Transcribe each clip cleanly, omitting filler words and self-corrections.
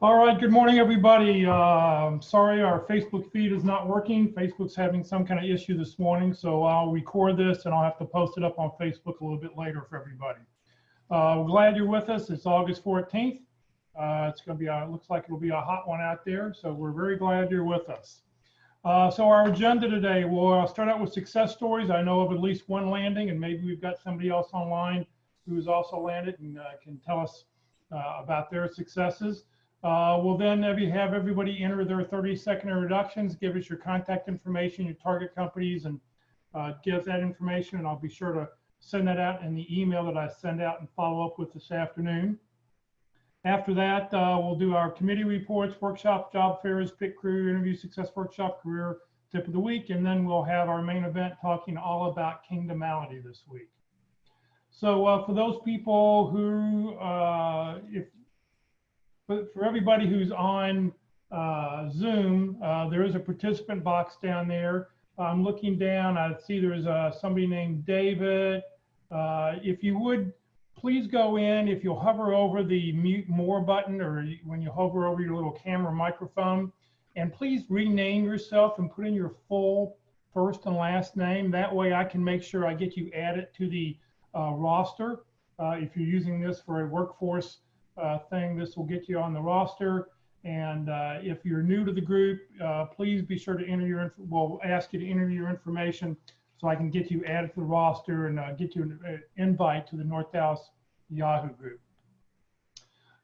All right, good morning, everybody. Sorry, our Facebook feed is not working. Facebook's having some kind of issue this morning, so I'll record this and I'll have to post it up on Facebook a little bit later for everybody. We're glad you're with us. It's August 14th. It's going to be, looks like it'll be a hot one out there, so we're very glad you're with us. So our agenda today, we'll start out with success stories. I know of at least one landing, and maybe we've got somebody else online who's also landed and can tell us about their successes. We'll then have everybody enter their 30-second introductions, give us your contact information, your target companies, and give that information, and I'll be sure to send that out in the email that I send out and follow up with this afternoon. After that, we'll do our committee reports, workshops, job fairs, pick career interview, success workshop, career tip of the week, and then we'll have our main event talking all about Kingdomality this week. So for those people who, for everybody who's on Zoom, there is a participant box down there. I'm looking down, I see there's somebody named David. If you would, please go in, if you'll hover over the mute more button, or when you hover over your little camera microphone, and please rename yourself and put in your full first and last name. That way I can make sure I get you added to the roster. If you're using this for a workforce thing, this will get you on the roster. And if you're new to the group, please be sure to enter your, we'll ask you to enter your information so I can get you added to the roster and get you an invite to the North Dallas Yahoo group.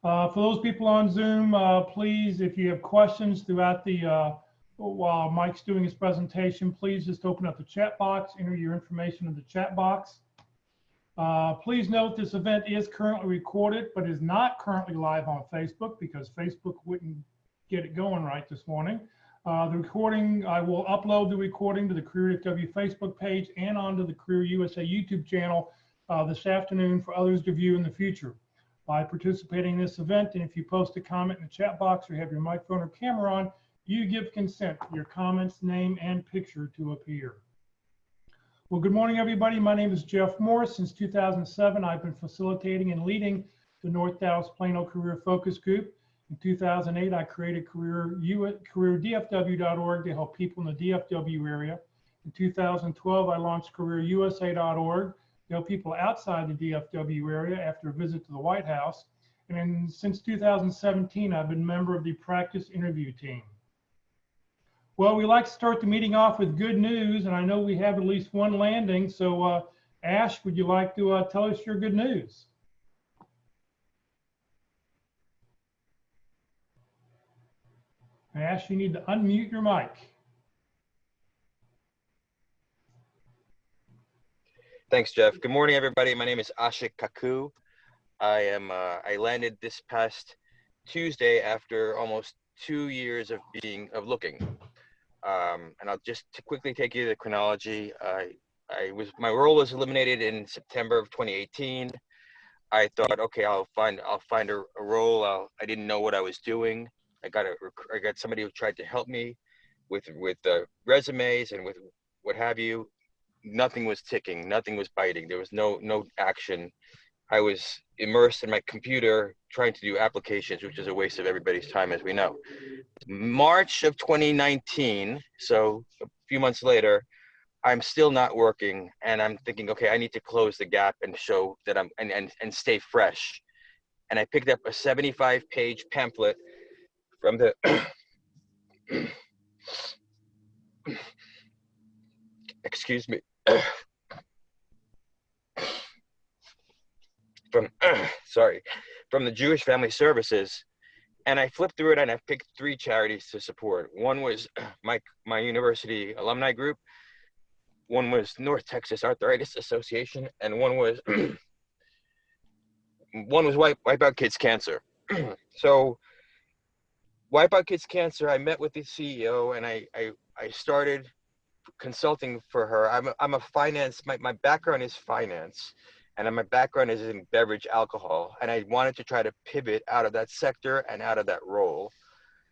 For those people on Zoom, please, if you have questions throughout the, while Mike's doing his presentation, please just open up the chat box, enter your information in the chat box. Please note this event is currently recorded, but is not currently live on Facebook because Facebook wouldn't get it going right this morning. The recording, I will upload the recording to the Career FW Facebook page and onto the Career USA YouTube channel this afternoon for others to view in the future. By participating in this event, and if you post a comment in the chat box or have your microphone or camera on, you give consent for your comments, name, and picture to appear. Well, good morning, everybody. My name is Jeff Morris. Since 2007, I've been facilitating and leading the North Dallas Plano Career Focus Group. In 2008, I created careerdfw.org to help people in the DFW area. In 2012, I launched careerusa.org to help people outside the DFW area after a visit to the White House. And since 2017, I've been a member of the practice interview team. Well, we like to start the meeting off with good news, and I know we have at least one landing. So, Ash, would you like to tell us your good news? Ash, you need to unmute your mic. Thanks, Jeff. Good morning, everybody. My name is Ashik Kaku. I landed this past Tuesday after almost 2 years of looking. And I'll just quickly take you to the chronology. My role was eliminated in September of 2018. I thought, okay, I'll find a role. I didn't know what I was doing. I got somebody who tried to help me with resumes and with what have you. Nothing was ticking. Nothing was biting. There was no action. I was immersed in my computer trying to do applications, which is a waste of everybody's time, as we know. March of 2019, so a few months later, I'm still not working, and I'm thinking, okay, I need to close the gap and show that I'm and stay fresh. And I picked up a 75-page pamphlet from the excuse me. From the Jewish Family Services, and I flipped through it and I picked 3 charities to support. One was my university alumni group, one was North Texas Arthritis Association, and one was Wipe Out Kids Cancer. So Wipe Out Kids Cancer, I met with the CEO and I started consulting for her. I'm a finance, my background is finance, and my background is in beverage alcohol, and I wanted to try to pivot out of that sector and out of that role.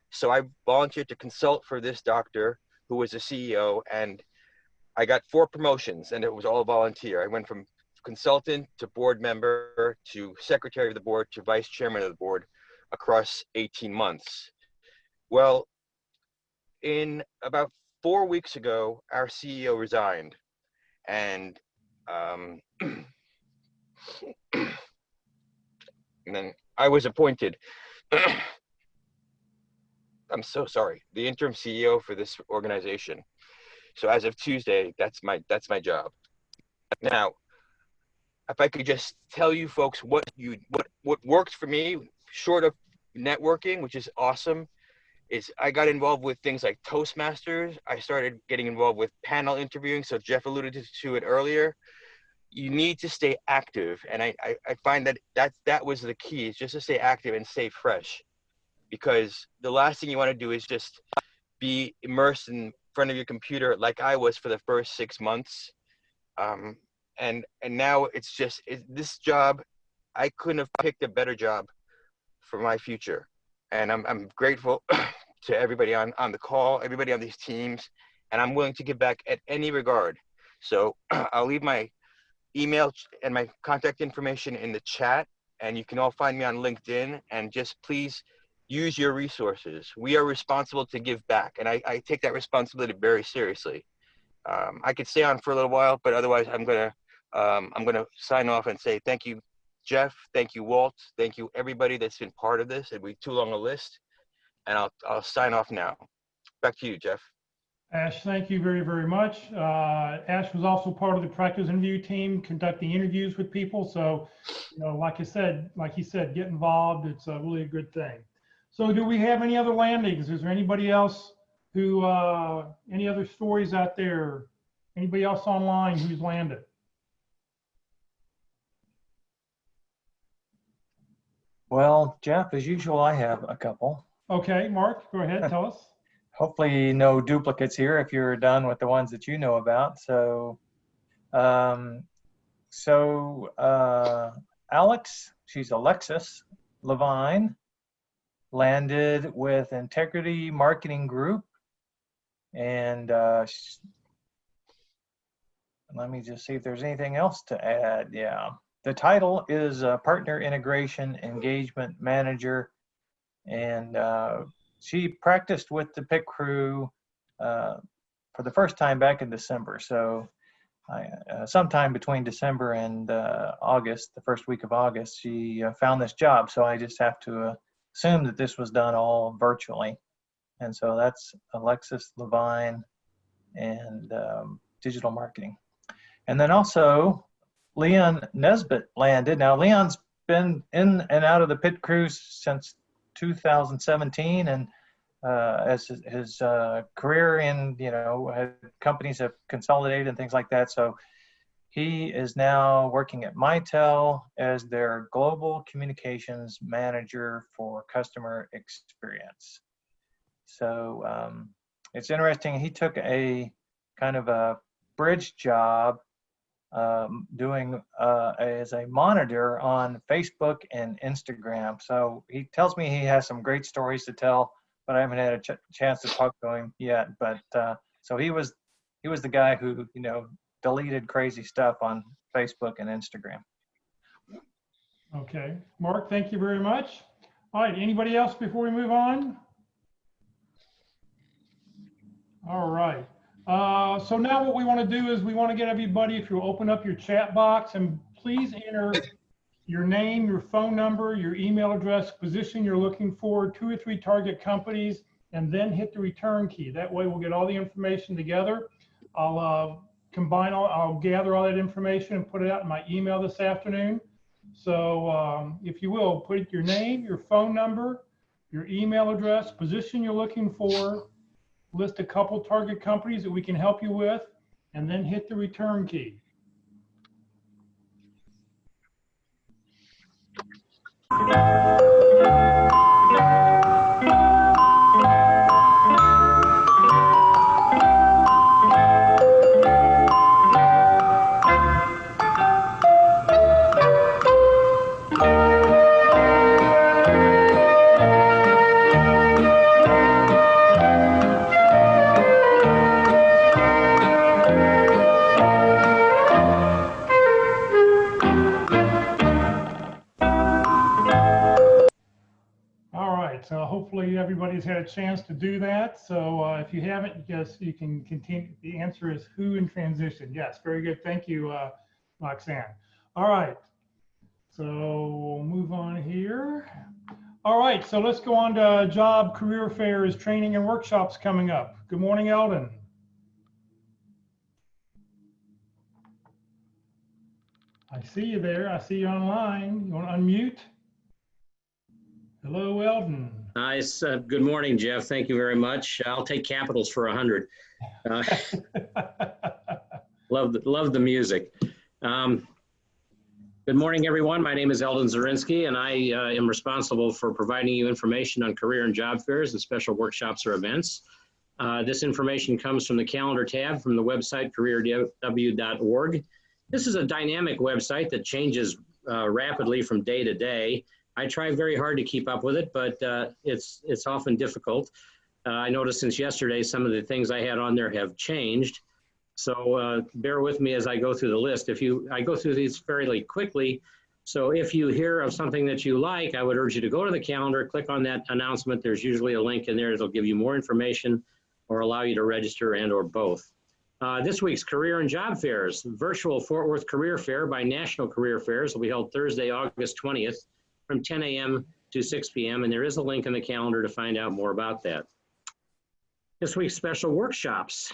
So I volunteered to consult for this doctor who was a CEO, and I got 4 promotions, and it was all volunteer. I went from consultant to board member to secretary of the board to vice chairman of the board across 18 months. Well, in about 4 weeks ago, our CEO resigned, and and then I was appointed. I'm so sorry, the interim CEO for this organization. So as of Tuesday, that's my job. Now, if I could just tell you folks what worked for me, short of networking, which is awesome, is I got involved with things like Toastmasters. I started getting involved with panel interviewing. So Jeff alluded to it earlier. You need to stay active, and I find that was the key, is just to stay active and stay fresh, because the last thing you want to do is just be immersed in front of your computer like I was for the first 6 months. And now it's just this job. I couldn't have picked a better job for my future, and I'm grateful to everybody on the call, everybody on these teams, and I'm willing to give back at any regard. So I'll leave my email and my contact information in the chat, and you can all find me on LinkedIn, and just please use your resources. We are responsible to give back, and I take that responsibility very seriously. I could stay on for a little while, but otherwise I'm gonna sign off and say thank you, Jeff. Thank you, Walt. Thank you, everybody that's been part of this. It'd be too long a list, and I'll sign off now. Back to you, Jeff. Ash, thank you very, very much. Ash was also part of the practice interview team, conducting interviews with people. So, like he said, get involved. It's really a good thing. So do we have any other landings? Is there anybody else who, any other stories out there? Anybody else online who's landed? Well, Jeff, as usual, I have a couple. Okay, Mark, go ahead, tell us. Hopefully no duplicates here if you're done with the ones that you know about. So, she's Alexis Levine, landed with Integrity Marketing Group. And let me just see if there's anything else to add. Yeah. The title is Partner Integration Engagement Manager. And she practiced with the pit crew for the first time back in December. So sometime between December and August, the first week of August, she found this job. So I just have to assume that this was done all virtually. And so that's Alexis Levine and digital marketing. And then also Leon Nesbitt landed. Now Leon's been in and out of the pit crews since 2017, and as his career in companies have consolidated and things like that. So he is now working at Mitel as their global communications manager for customer experience. So it's interesting. He took a kind of a bridge job doing as a monitor on Facebook and Instagram. So he tells me he has some great stories to tell, but I haven't had a chance to talk to him yet. But so he was the guy who deleted crazy stuff on Facebook and Instagram. Okay, Mark, thank you very much. All right, anybody else before we move on? All right. So now what we want to do is we want to get everybody, if you open up your chat box, and please enter your name, your phone number, your email address, position you're looking for, 2 or 3 target companies, and then hit the return key. That way we'll get all the information together. I'll gather all that information and put it out in my email this afternoon. So if you will, put your name, your phone number, your email address, position you're looking for, list a couple target companies that we can help you with, and then hit the return key. right, so hopefully everybody's had a chance to do that. So if you haven't, yes, you can continue. The answer is who in transition. Yes, very good. Thank you, Roxanne. All right, so we'll move on here. All right, so let's go on to job, career fairs, training, and workshops coming up. Good morning, Eldon. I see you there. I see you online. You want to unmute? Hello, Eldon. Nice. Good morning, Jeff. Thank you very much. I'll take capitals for 100. Love the music. Good morning, everyone. My name is Eldon Zarinsky, and I am responsible for providing you information on career and job fairs and special workshops or events. This information comes from the calendar tab from the website careerw.org. This is a dynamic website that changes rapidly from day to day. I try very hard to keep up with it, but it's often difficult. I noticed since yesterday, some of the things I had on there have changed. So bear with me as I go through the list. I go through these fairly quickly. So if you hear of something that you like, I would urge you to go to the calendar, click on that announcement. There's usually a link in there that'll give you more information or allow you to register and or both. This week's career and job fairs. Virtual Fort Worth Career Fair by National Career Fairs will be held Thursday, August 20th from 10 a.m. to 6 p.m. And there is a link in the calendar to find out more about that. This week's special workshops.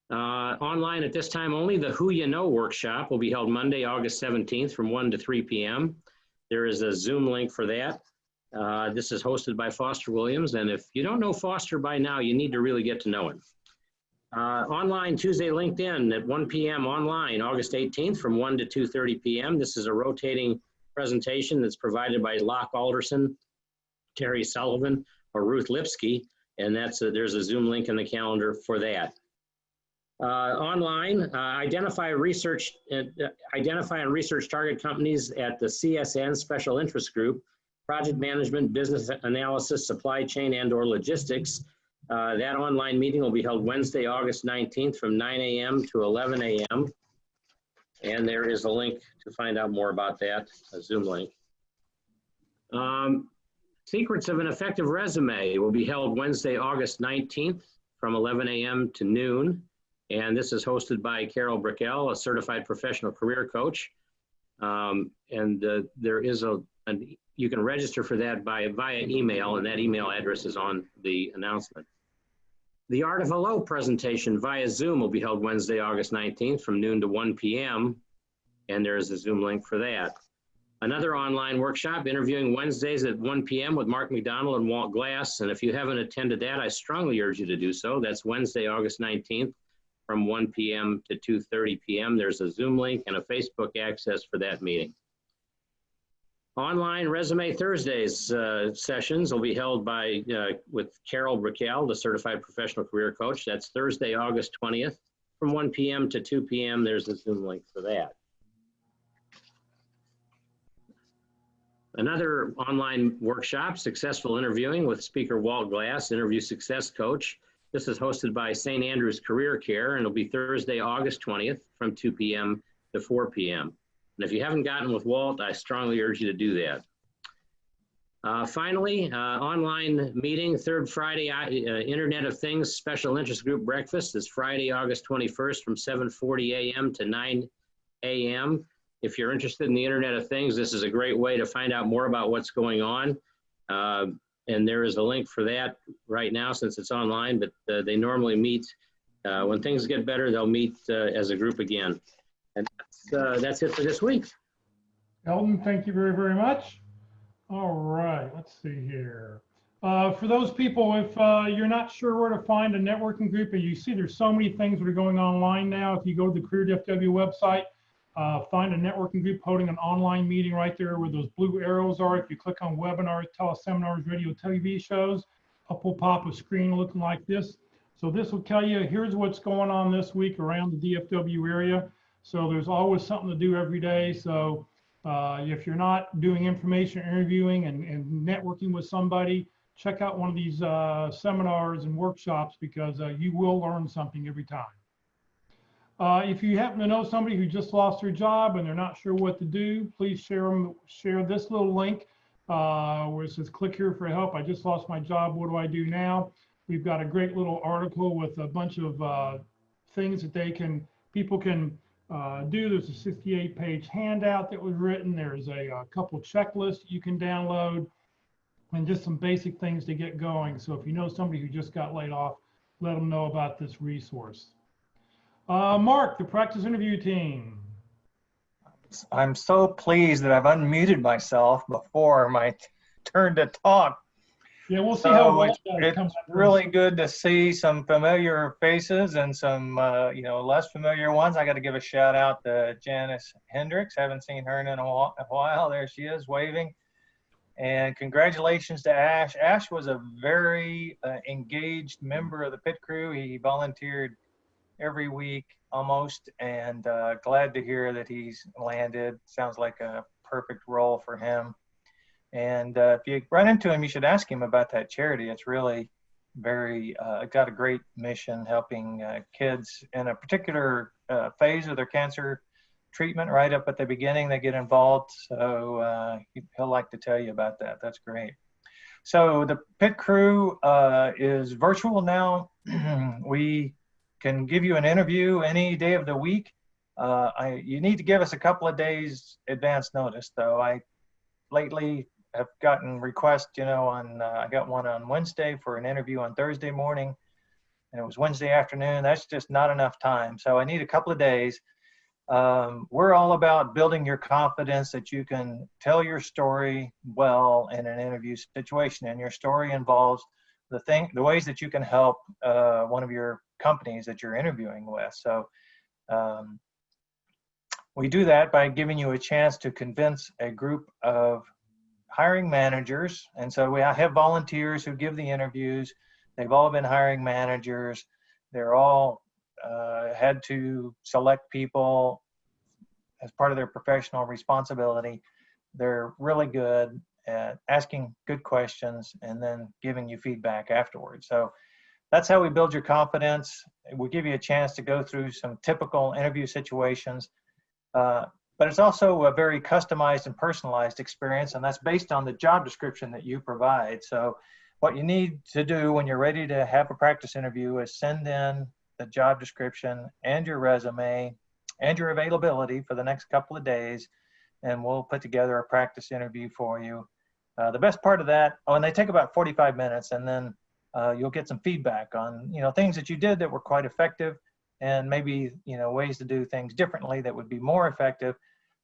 Online at this time only, the Who You Know workshop will be held Monday, August 17th from 1 to 3 p.m. There is a Zoom link for that. This is hosted by Foster Williams. And if you don't know Foster by now, you need to really get to know him. Online Tuesday LinkedIn at 1 p.m. online, August 18th from 1 to 2:30 p.m. This is a rotating presentation that's provided by Locke Alderson, Terry Sullivan, or Ruth Lipsky, and there's a Zoom link in the calendar for that. Online, identify and research target companies at the CSN Special Interest Group, Project Management, Business Analysis, Supply Chain, and/or Logistics. That online meeting will be held Wednesday, August 19th from 9 a.m. to 11 a.m. And there is a link to find out more about that, a Zoom link. Secrets of an Effective Resume will be held Wednesday, August 19th from 11 a.m. to noon. And this is hosted by Carol Brickell, a certified professional career coach. There is you can register for that via email, and that email address is on the announcement. The Art of Hello presentation via Zoom will be held Wednesday, August 19th from noon to 1 p.m. And there is a Zoom link for that. Another online workshop, Interviewing Wednesdays at 1 p.m. with Mark McDonald and Walt Glass. And if you haven't attended that, I strongly urge you to do so. That's Wednesday, August 19th from 1 p.m. to 2:30 p.m. There's a Zoom link and a Facebook access for that meeting. Online Resume Thursdays sessions will be held with Carol Brickell, the certified professional career coach. That's Thursday, August 20th from 1 p.m. to 2 p.m. There's a Zoom link for that. Another online workshop, Successful Interviewing with speaker Walt Glass, interview success coach. This is hosted by St. Andrew's Career Care, and it'll be Thursday, August 20th from 2 p.m. to 4 p.m. And if you haven't gotten with Walt, I strongly urge you to do that. Finally, online meeting, third Friday, Internet of Things Special Interest Group Breakfast is Friday, August 21st from 7:40 a.m. to 9 a.m. If you're interested in the Internet of Things, this is a great way to find out more about what's going on. And there is a link for that right now since it's online, but they normally meet. When things get better, they'll meet as a group again. And that's it for this week. Eldon, thank you very, very much. All right, let's see here. For those people, if you're not sure where to find a networking group, and you see there's so many things that are going online now, if you go to the Career DFW website, find a networking group holding an online meeting right there where those blue arrows are. If you click on webinars, teleseminars, radio, TV shows, up will pop a screen looking like this. So this will tell you, here's what's going on this week around the DFW area. So there's always something to do every day. So if you're not doing information interviewing and networking with somebody, check out one of these seminars and workshops because you will learn something every time. If you happen to know somebody who just lost their job and they're not sure what to do, please share this little link where it says click here for help. I just lost my job. What do I do now? We've got a great little article with a bunch of things that people can do. There's a 68-page handout that was written. There's a couple checklists you can download and just some basic things to get going. So if you know somebody who just got laid off, let them know about this resource. Mark, the practice interview team. I'm so pleased that I've unmuted myself before my turn to talk. Yeah, we'll see how well it's really good to see some familiar faces and some less familiar ones. I got to give a shout out to Janice Hendricks. Haven't seen her in a while. There she is waving. And congratulations to Ash. Ash was a very engaged member of the pit crew. He volunteered every week almost, and glad to hear that he's landed. Sounds like a perfect role for him. And if you run into him, you should ask him about that charity. It's really got a great mission helping kids in a particular phase of their cancer treatment right up at the beginning. They get involved. So he'll like to tell you about that. That's great. So the pit crew is virtual now. We can give you an interview any day of the week. You need to give us a couple of days advance notice, though. I lately have gotten requests, I got one on Wednesday for an interview on Thursday morning, and it was Wednesday afternoon. That's just not enough time. So I need a couple of days. We're all about building your confidence that you can tell your story well in an interview situation, and your story involves the ways that you can help one of your companies that you're interviewing with. So we do that by giving you a chance to convince a group of hiring managers. And so we have volunteers who give the interviews. They've all been hiring managers. They're all had to select people as part of their professional responsibility. They're really good at asking good questions and then giving you feedback afterwards. So that's how we build your confidence. We give you a chance to go through some typical interview situations, but it's also a very customized and personalized experience, and that's based on the job description that you provide. So what you need to do when you're ready to have a practice interview is send in the job description and your resume and your availability for the next couple of days, and we'll put together a practice interview for you. The best part of that, and they take about 45 minutes, and then you'll get some feedback on, things that you did that were quite effective, and maybe, ways to do things differently that would be more effective.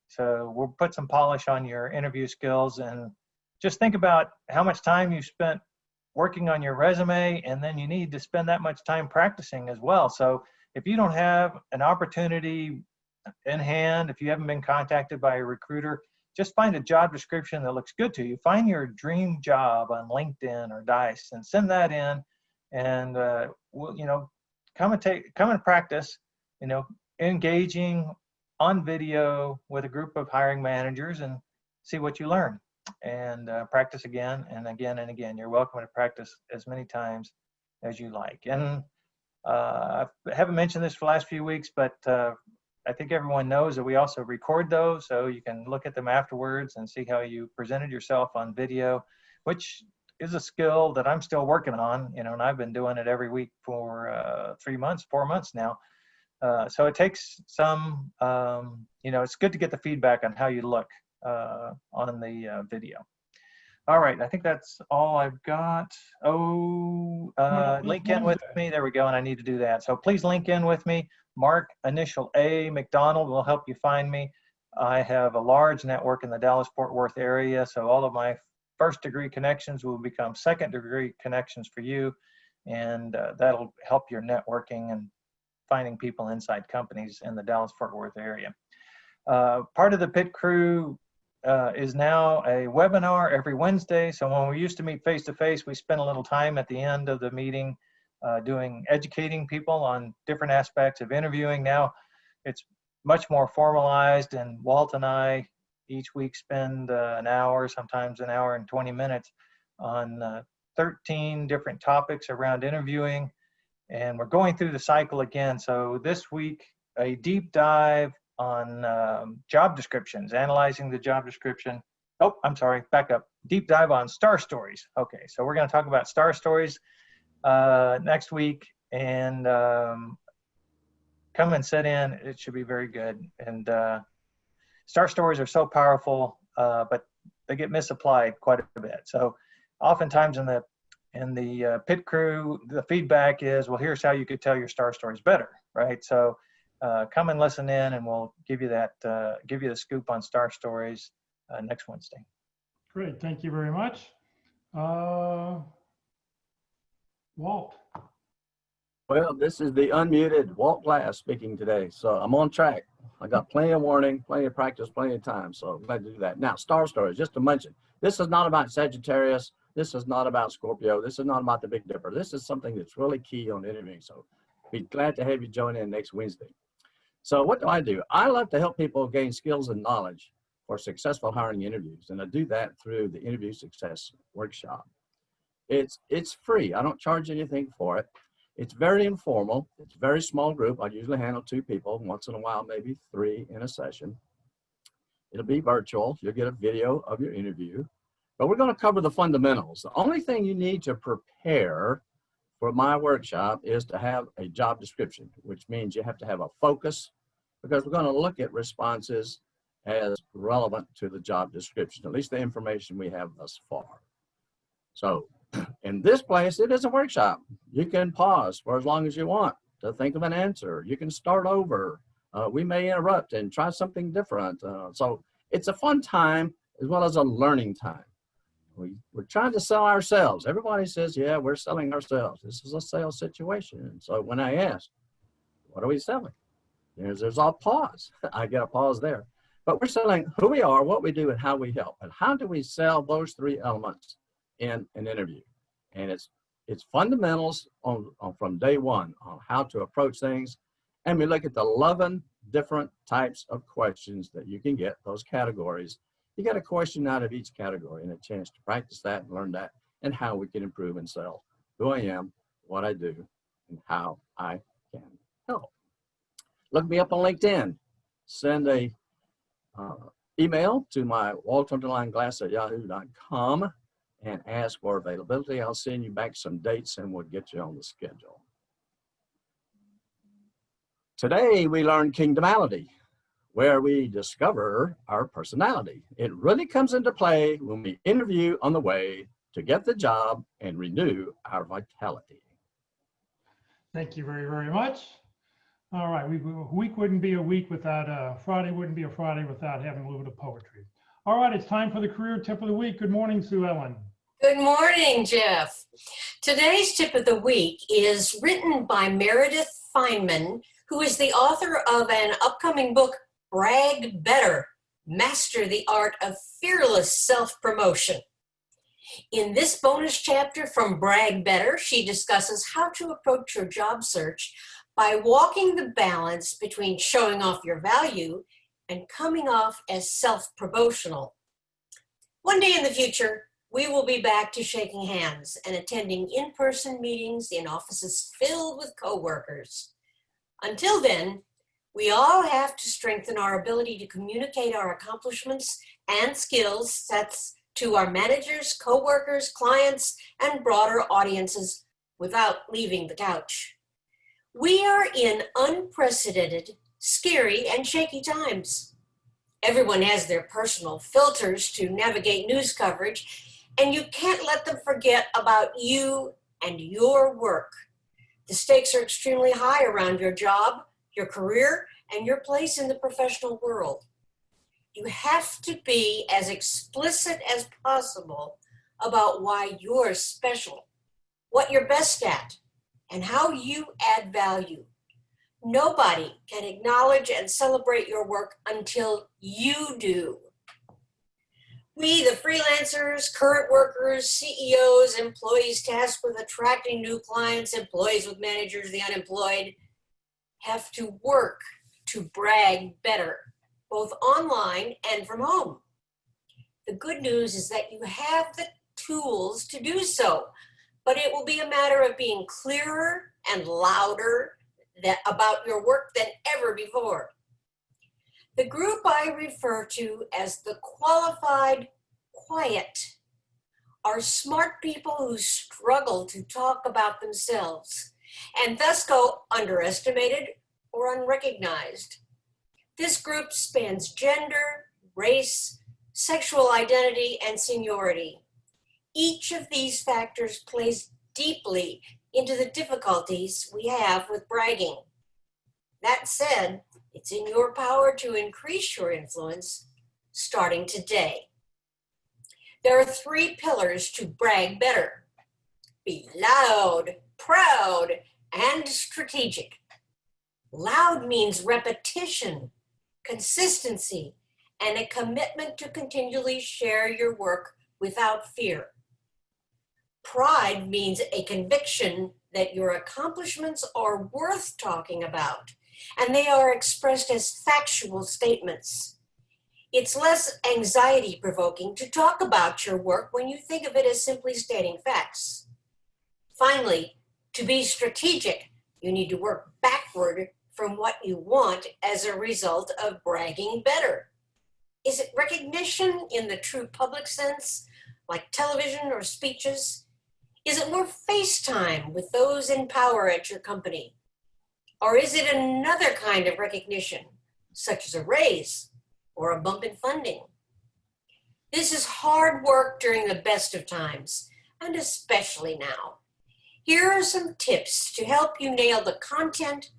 So we'll put some polish on your interview skills, and just think about how much time you spent working on your resume, and then you need to spend that much time practicing as well. So if you don't have an opportunity in hand, if you haven't been contacted by a recruiter, just find a job description that looks good to you. Find your dream job on LinkedIn or Dice and send that in, and we'll, come and practice, engaging on video with a group of hiring managers and see what you learn, and practice again and again and again. You're welcome to practice as many times as you like. And I haven't mentioned this for the last few weeks, but I think everyone knows that we also record those, so you can look at them afterwards and see how you presented yourself on video, which is a skill that I'm still working on, and I've been doing it every week for 4 months now. So it takes some, it's good to get the feedback on how you look on the video. All right, I think that's all I've got. Link in with me. There we go, and I need to do that. So please link in with me. Mark, initial A, McDonald will help you find me. I have a large network in the Dallas-Fort Worth area, so all of my first-degree connections will become second-degree connections for you, and that'll help your networking and finding people inside companies in the Dallas-Fort Worth area. Part of the pit crew is now a webinar every Wednesday. So when we used to meet face-to-face, we spent a little time at the end of the meeting educating people on different aspects of interviewing. Now it's much more formalized, and Walt and I each week spend an hour, sometimes an hour and 20 minutes on 13 different topics around interviewing. And we're going through the cycle again. So this week, a deep dive on job descriptions, analyzing the job description Oh, I'm sorry, back up. Deep dive on star stories. Okay, so we're going to talk about star stories next week, and come and sit in. It should be very good. And star stories are so powerful, but they get misapplied quite a bit. So oftentimes in the pit crew, the feedback is, well, here's how you could tell your star stories better, right? So come and listen in, and we'll give you that, give you the scoop on star stories next Wednesday. Great, thank you very much. Walt. Well, this is the unmuted Walt Glass speaking today. So I'm on track. I got plenty of warning, plenty of practice, plenty of time. So I'm glad to do that. Now, star stories, just to mention, this is not about Sagittarius. This is not about Scorpio. This is not about the Big Dipper. This is something that's really key on interviewing. So be glad to have you join in next Wednesday. So what do? I love to help people gain skills and knowledge for successful hiring interviews. And I do that through the Interview Success Workshop. It's free. I don't charge anything for it. It's very informal. It's a very small group. I usually handle 2 people, once in a while, maybe 3 in a session. It'll be virtual. You'll get a video of your interview, but we're going to cover the fundamentals. The only thing you need to prepare for my workshop is to have a job description, which means you have to have a focus, because we're going to look at responses as relevant to the job description, at least the information we have thus far. So in this place, it is a workshop. You can pause for as long as you want to think of an answer. You can start over. We may interrupt and try something different. So it's a fun time as well as a learning time. We're trying to sell ourselves. Everybody says, yeah, we're selling ourselves. This is a sales situation. And so when I ask, what are we selling? There's a pause. I get a pause there. But we're selling who we are, what we do, and how we help. And how do we sell those 3 elements in an interview? And it's fundamentals from day one on how to approach things. And we look at the 11 different types of questions that you can get, those categories. You get a question out of each category and a chance to practice that and learn that, and how we can improve and sell who I am, what I do, and how I can help. Look me up on LinkedIn. Send a email to my walt_glass@yahoo.com and ask for availability. I'll send you back some dates and we'll get you on the schedule. Today we learn Kingdomality, where we discover our personality. It really comes into play when we interview on the way to get the job and renew our vitality. Thank you very, very much. All right, a week wouldn't be a week without, Friday wouldn't be a Friday without having a little bit of poetry. All right, it's time for the career tip of the week. Good morning, Sue Ellen. Good morning, Jeff. Today's tip of the week is written by Meredith Feynman, who is the author of an upcoming book, Brag Better, Master the Art of Fearless Self-Promotion. In this bonus chapter from Brag Better, she discusses how to approach your job search by walking the balance between showing off your value and coming off as self-promotional. One day in the future, we will be back to shaking hands and attending in-person meetings in offices filled with coworkers. Until then, we all have to strengthen our ability to communicate our accomplishments and skill sets to our managers, coworkers, clients, and broader audiences without leaving the couch. We are in unprecedented, scary, and shaky times. Everyone has their personal filters to navigate news coverage, and you can't let them forget about you and your work. The stakes are extremely high around your job, your career, and your place in the professional world. You have to be as explicit as possible about why you're special, what you're best at, and how you add value. Nobody can acknowledge and celebrate your work until you do. We, the freelancers, current workers, CEOs, employees tasked with attracting new clients, employees with managers, the unemployed, have to work to brag better, both online and from home. The good news is that you have the tools to do so, but it will be a matter of being clearer and louder about your work than ever before. The group I refer to as the qualified quiet are smart people who struggle to talk about themselves and thus go underestimated or unrecognized. This group spans gender, race, sexual identity, and seniority. Each of these factors plays deeply into the difficulties we have with bragging. That said, it's in your power to increase your influence starting today. There are 3 pillars to brag better. Be loud, proud, and strategic. Loud means repetition, consistency, and a commitment to continually share your work without fear. Pride means a conviction that your accomplishments are worth talking about, and they are expressed as factual statements. It's less anxiety-provoking to talk about your work when you think of it as simply stating facts. Finally, to be strategic, you need to work backward from what you want as a result of bragging better. Is it recognition in the true public sense, like television or speeches? Is it more face time with those in power at your company? Or is it another kind of recognition, such as a raise or a bump in funding? This is hard work during the best of times, and especially now. Here are some tips to help you nail the content,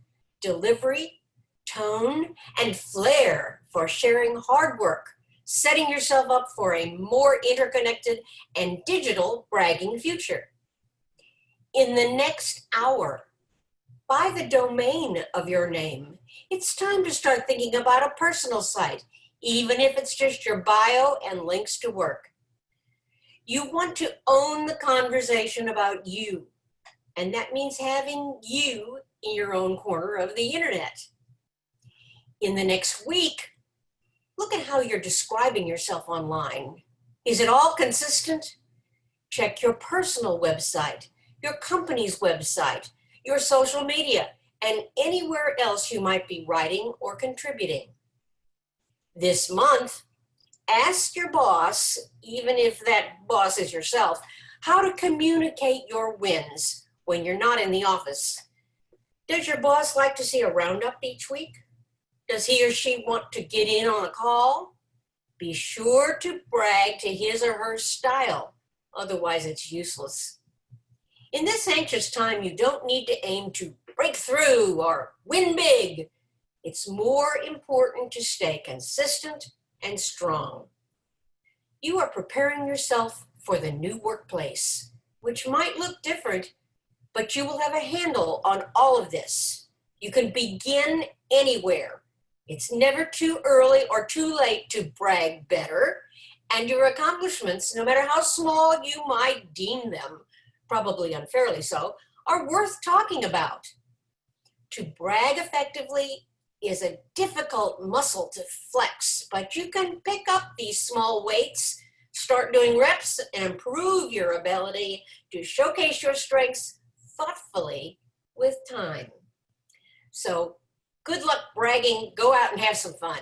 delivery, tone, and flair for sharing hard work, setting yourself up for a more interconnected and digital bragging future. In the next hour, buy the domain of your name. It's time to start thinking about a personal site, even if it's just your bio and links to work. You want to own the conversation about you, and that means having you in your own corner of the internet. In the next week, look at how you're describing yourself online. Is it all consistent? Check your personal website, your company's website, your social media, and anywhere else you might be writing or contributing. This month, ask your boss, even if that boss is yourself, how to communicate your wins when you're not in the office. Does your boss like to see a roundup each week? Does he or she want to get in on a call? Be sure to brag to his or her style, otherwise it's useless. In this anxious time, you don't need to aim to break through or win big. It's more important to stay consistent and strong. You are preparing yourself for the new workplace, which might look different, but you will have a handle on all of this. You can begin anywhere. It's never too early or too late to brag better, and your accomplishments, no matter how small you might deem them, probably unfairly so, are worth talking about. To brag effectively is a difficult muscle to flex, but you can pick up these small weights, start doing reps, and improve your ability to showcase your strengths thoughtfully with time. So good luck bragging. Go out and have some fun.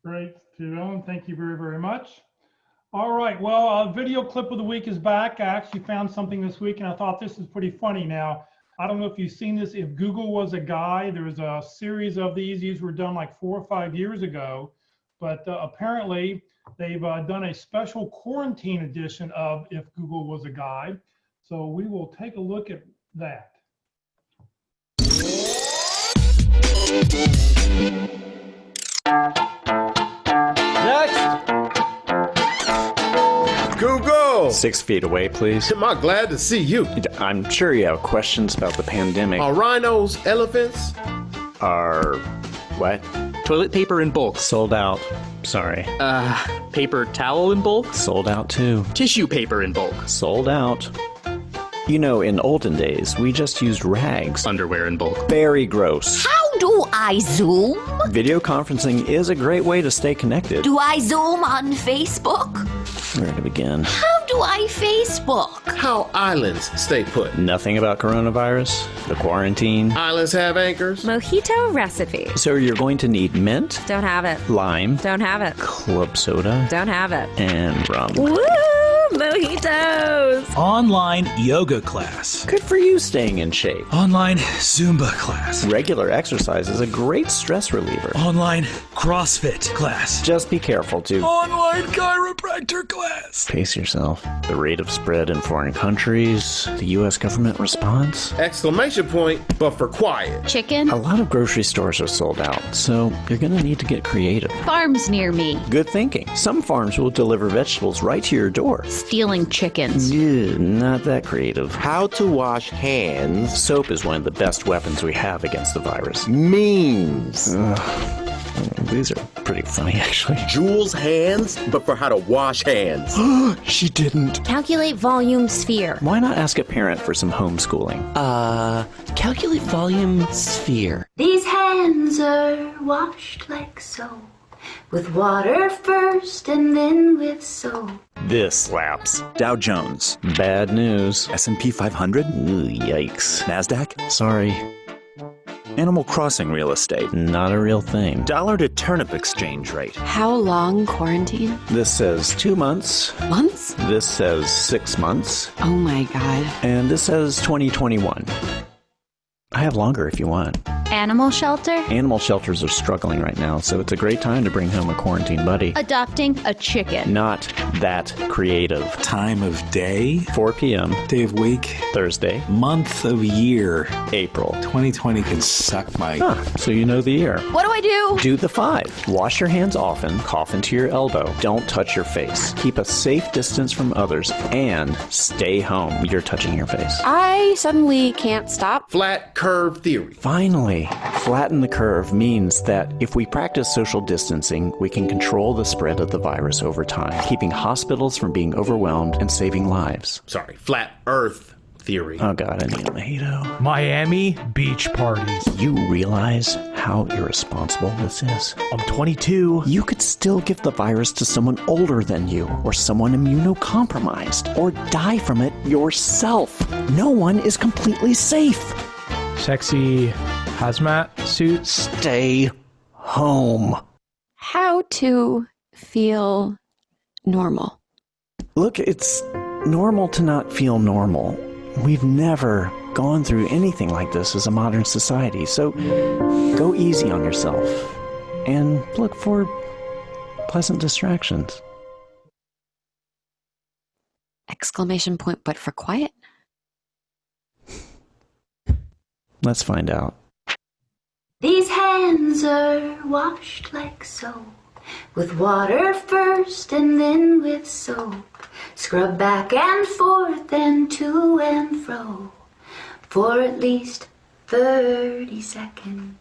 Great, Ellen. Thank you very, very much. All right, well, video clip of the week is back. I actually found something this week, and I thought this is pretty funny. Now, I don't know if you've seen this. If Google was a guy, there was a series of these. These were done like 4 or 5 years ago, but apparently they've done a special quarantine edition of If Google Was a Guy. So we will take a look at that. Next! Google! 6 feet away, please. Am I glad to see you? I'm sure you have questions about the pandemic. Are rhinos elephants? Are what? Toilet paper in bulk. Sold out. Sorry. Paper towel in bulk? Sold out too. Tissue paper in bulk. Sold out. You know, in olden days, we just used rags. Underwear in bulk. Very gross. How do I Zoom? Video conferencing is a great way to stay connected. Do I Zoom on Facebook? Where to begin? How do I Facebook? how islands stay put. Nothing about coronavirus, the quarantine. Islands have anchors. Mojito recipe. So you're going to need mint, Don't have it. lime, Don't have it. club soda, Don't have it. and rum. Woo! Mojitos! Online yoga class. Good for you staying in shape. Online Zumba class. Regular exercise is a great stress reliever. Online CrossFit class. Just be careful to Online chiropractor class. pace yourself. The rate of spread in foreign countries, the U.S. government response. Exclamation point, but for quiet. Chicken. A lot of grocery stores are sold out, so you're going to need to get creative. Farms near me. Good thinking. Some farms will deliver vegetables right to your door. Stealing chickens. Yeah, not that creative. How to wash hands. Soap is one of the best weapons we have against the virus. Memes. These are pretty funny, actually. Jules' hands, but for how to wash hands. She didn't. Calculate volume sphere. Why not ask a parent for some homeschooling? Calculate volume sphere. These hands are washed like so, with water first and then with soap. This slaps. Dow Jones. Bad news. S&P 500. Ooh, yikes. NASDAQ. Sorry, Animal Crossing real estate. not a real thing. Dollar to turnip exchange rate. How long quarantine? This says 2 months. Months? This says 6 months. Oh my god. And this says 2021. I have longer if you want. Animal shelter? Animal shelters are struggling right now, so it's a great time to bring home a quarantine buddy. Adopting a chicken. Not that creative. Time of day. 4 p.m. Day of week. Thursday, Month of year. April. 2020 can suck my... So you know the year. What do I do? Do the 5. Wash your hands often, cough into your elbow. Don't touch your face. Keep a safe distance from others, and stay home. You're touching your face. I suddenly can't stop. Flat curve theory. Finally, flatten the curve means that if we practice social distancing, we can control the spread of the virus over time, keeping hospitals from being overwhelmed and saving lives. Sorry, flat earth theory. Oh god, I need a mojito. Miami beach parties. You realize how irresponsible this is? I'm 22. You could still give the virus to someone older than you, or someone immunocompromised, or die from it yourself. No one is completely safe. Sexy hazmat suits. Stay home. How to feel normal. Look, it's normal to not feel normal. We've never gone through anything like this as a modern society, so go easy on yourself and look for pleasant distractions. Exclamation point, but for quiet? Let's find out. These hands are washed like so, with water first and then with soap. Scrub back and forth and to and fro for at least 30 seconds.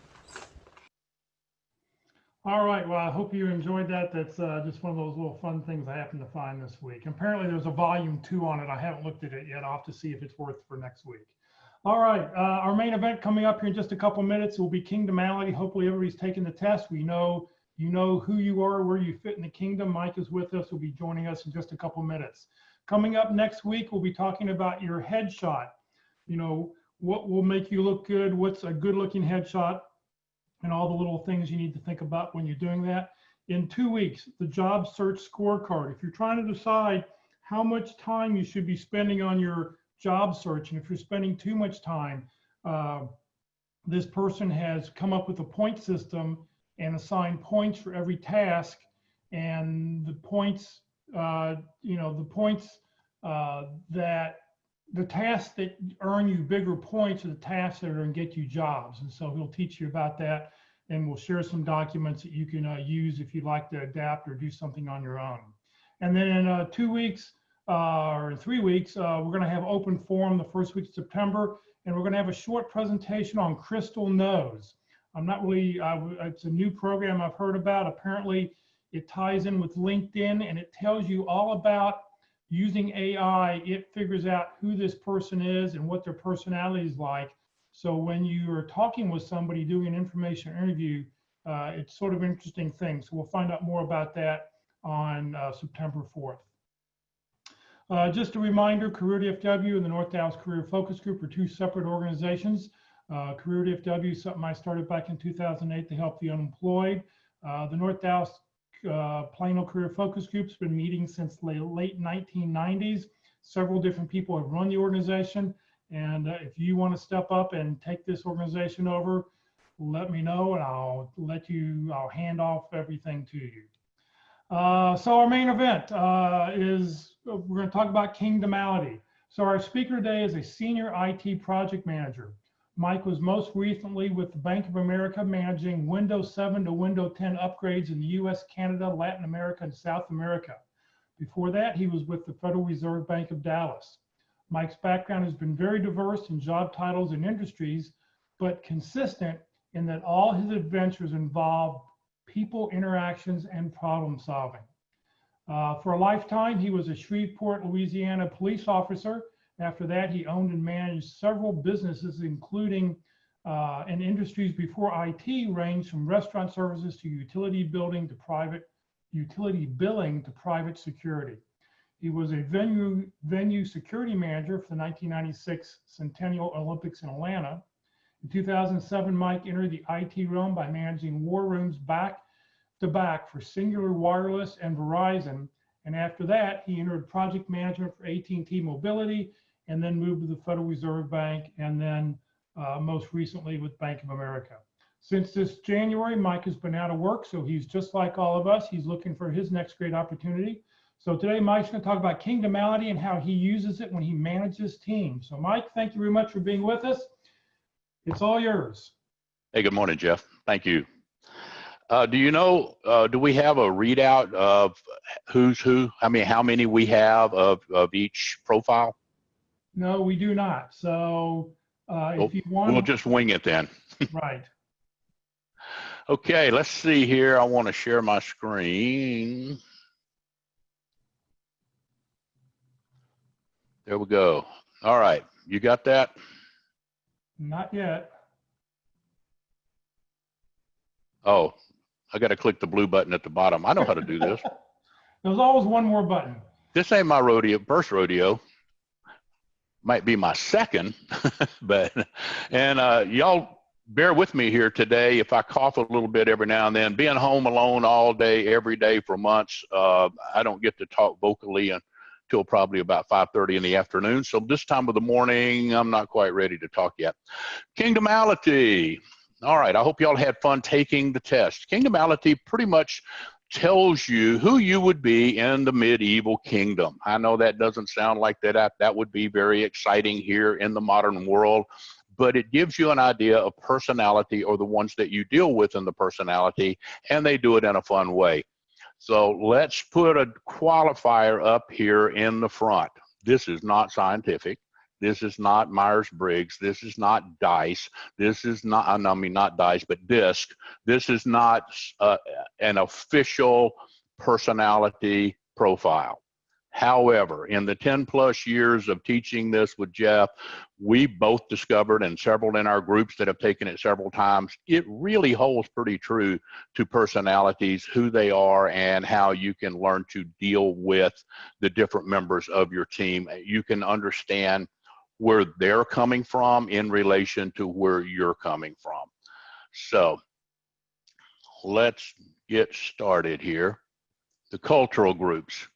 All right, well, I hope you enjoyed that. That's just one of those little fun things I happened to find this week. Apparently there's a volume 2 on it. I haven't looked at it yet. I'll have to see if it's worth for next week. All right, our main event coming up here in just a couple minutes will be Kingdomality. Hopefully everybody's taken the test. We know you know who you are, where you fit in the kingdom. Mike is with us. He'll be joining us in just a couple minutes. Coming up next week, we'll be talking about your headshot. You know, what will make you look good, what's a good looking headshot, and all the little things you need to think about when you're doing that. In 2 weeks, the job search scorecard. If you're trying to decide how much time you should be spending on your job search, and if you're spending too much time, this person has come up with a point system and assigned points for every task, and the points, the points that the tasks that earn you bigger points are the tasks that are going to get you jobs. And so he'll teach you about that, and we'll share some documents that you can use if you'd like to adapt or do something on your own. And then in 2 weeks or 3 weeks, we're going to have open forum the first week of September, and we're going to have a short presentation on Crystal Knows. I'm not really, it's a new program I've heard about. Apparently it ties in with LinkedIn, and it tells you all about using AI. It figures out who this person is and what their personality is like. So when you are talking with somebody doing an information interview, it's sort of an interesting thing. So we'll find out more about that on September 4th. Just a reminder, Career DFW and the North Dallas Career Focus Group are two separate organizations. Career DFW is something I started back in 2008 to help the unemployed. The North Dallas Plano Career Focus Group's been meeting since the late 1990s. Several different people have run the organization. And if you want to step up and take this organization over, let me know and I'll hand off everything to you. So our main event is, we're going to talk about Kingdomality. So our speaker today is a senior IT project manager. Mike was most recently with the Bank of America managing Windows 7 to Windows 10 upgrades in the US, Canada, Latin America, and South America. Before that, he was with the Federal Reserve Bank of Dallas. Mike's background has been very diverse in job titles and industries, but consistent in that all his adventures involve people interactions and problem solving. For a lifetime, he was a Shreveport, Louisiana police officer. After that, he owned and managed several businesses, including in industries before IT ranged from restaurant services to utility billing to private security. He was a venue security manager for the 1996 Centennial Olympics in Atlanta. In 2007, Mike entered the IT realm by managing war rooms back to back for Singular Wireless and Verizon. And after that, he entered project management for AT&T Mobility and then moved to the Federal Reserve Bank and then most recently with Bank of America. Since this January, Mike has been out of work, so he's just like all of us. He's looking for his next great opportunity. So today, Mike's going to talk about Kingdomality and how he uses it when he manages teams. So Mike, thank you very much for being with us. It's all yours. Hey, good morning, Jeff. Thank you. Do you know, do we have a readout of who's who? I mean, how many we have of each profile? No, we do not. So if you want, we'll just wing it then. Right. Okay, let's see here. I want to share my screen. There we go. All right, you got that? Not yet. Oh, I got to click the blue button at the bottom. I know how to do this. There's always one more button. This ain't my first rodeo. Might be my second, but, and y'all bear with me here today if I cough a little bit every now and then. Being home alone all day, every day for months, I don't get to talk vocally until probably about 5:30 in the afternoon. So this time of the morning, I'm not quite ready to talk yet. Kingdomality. All right, I hope y'all had fun taking the test. Kingdomality pretty much tells you who you would be in the medieval kingdom. I know that doesn't sound like that would be very exciting here in the modern world, but it gives you an idea of personality or the ones that you deal with in the personality, and they do it in a fun way. So let's put a qualifier up here in the front. This is not scientific. This is not Myers-Briggs. This is not DICE. This is not, I mean, not DICE, but DISC. This is not an official personality profile. However, in the 10 plus years of teaching this with Jeff, we both discovered, and several in our groups that have taken it several times, it really holds pretty true to personalities, who they are, and how you can learn to deal with the different members of your team. You can understand where they're coming from in relation to where you're coming from. So let's get started here. The cultural groups.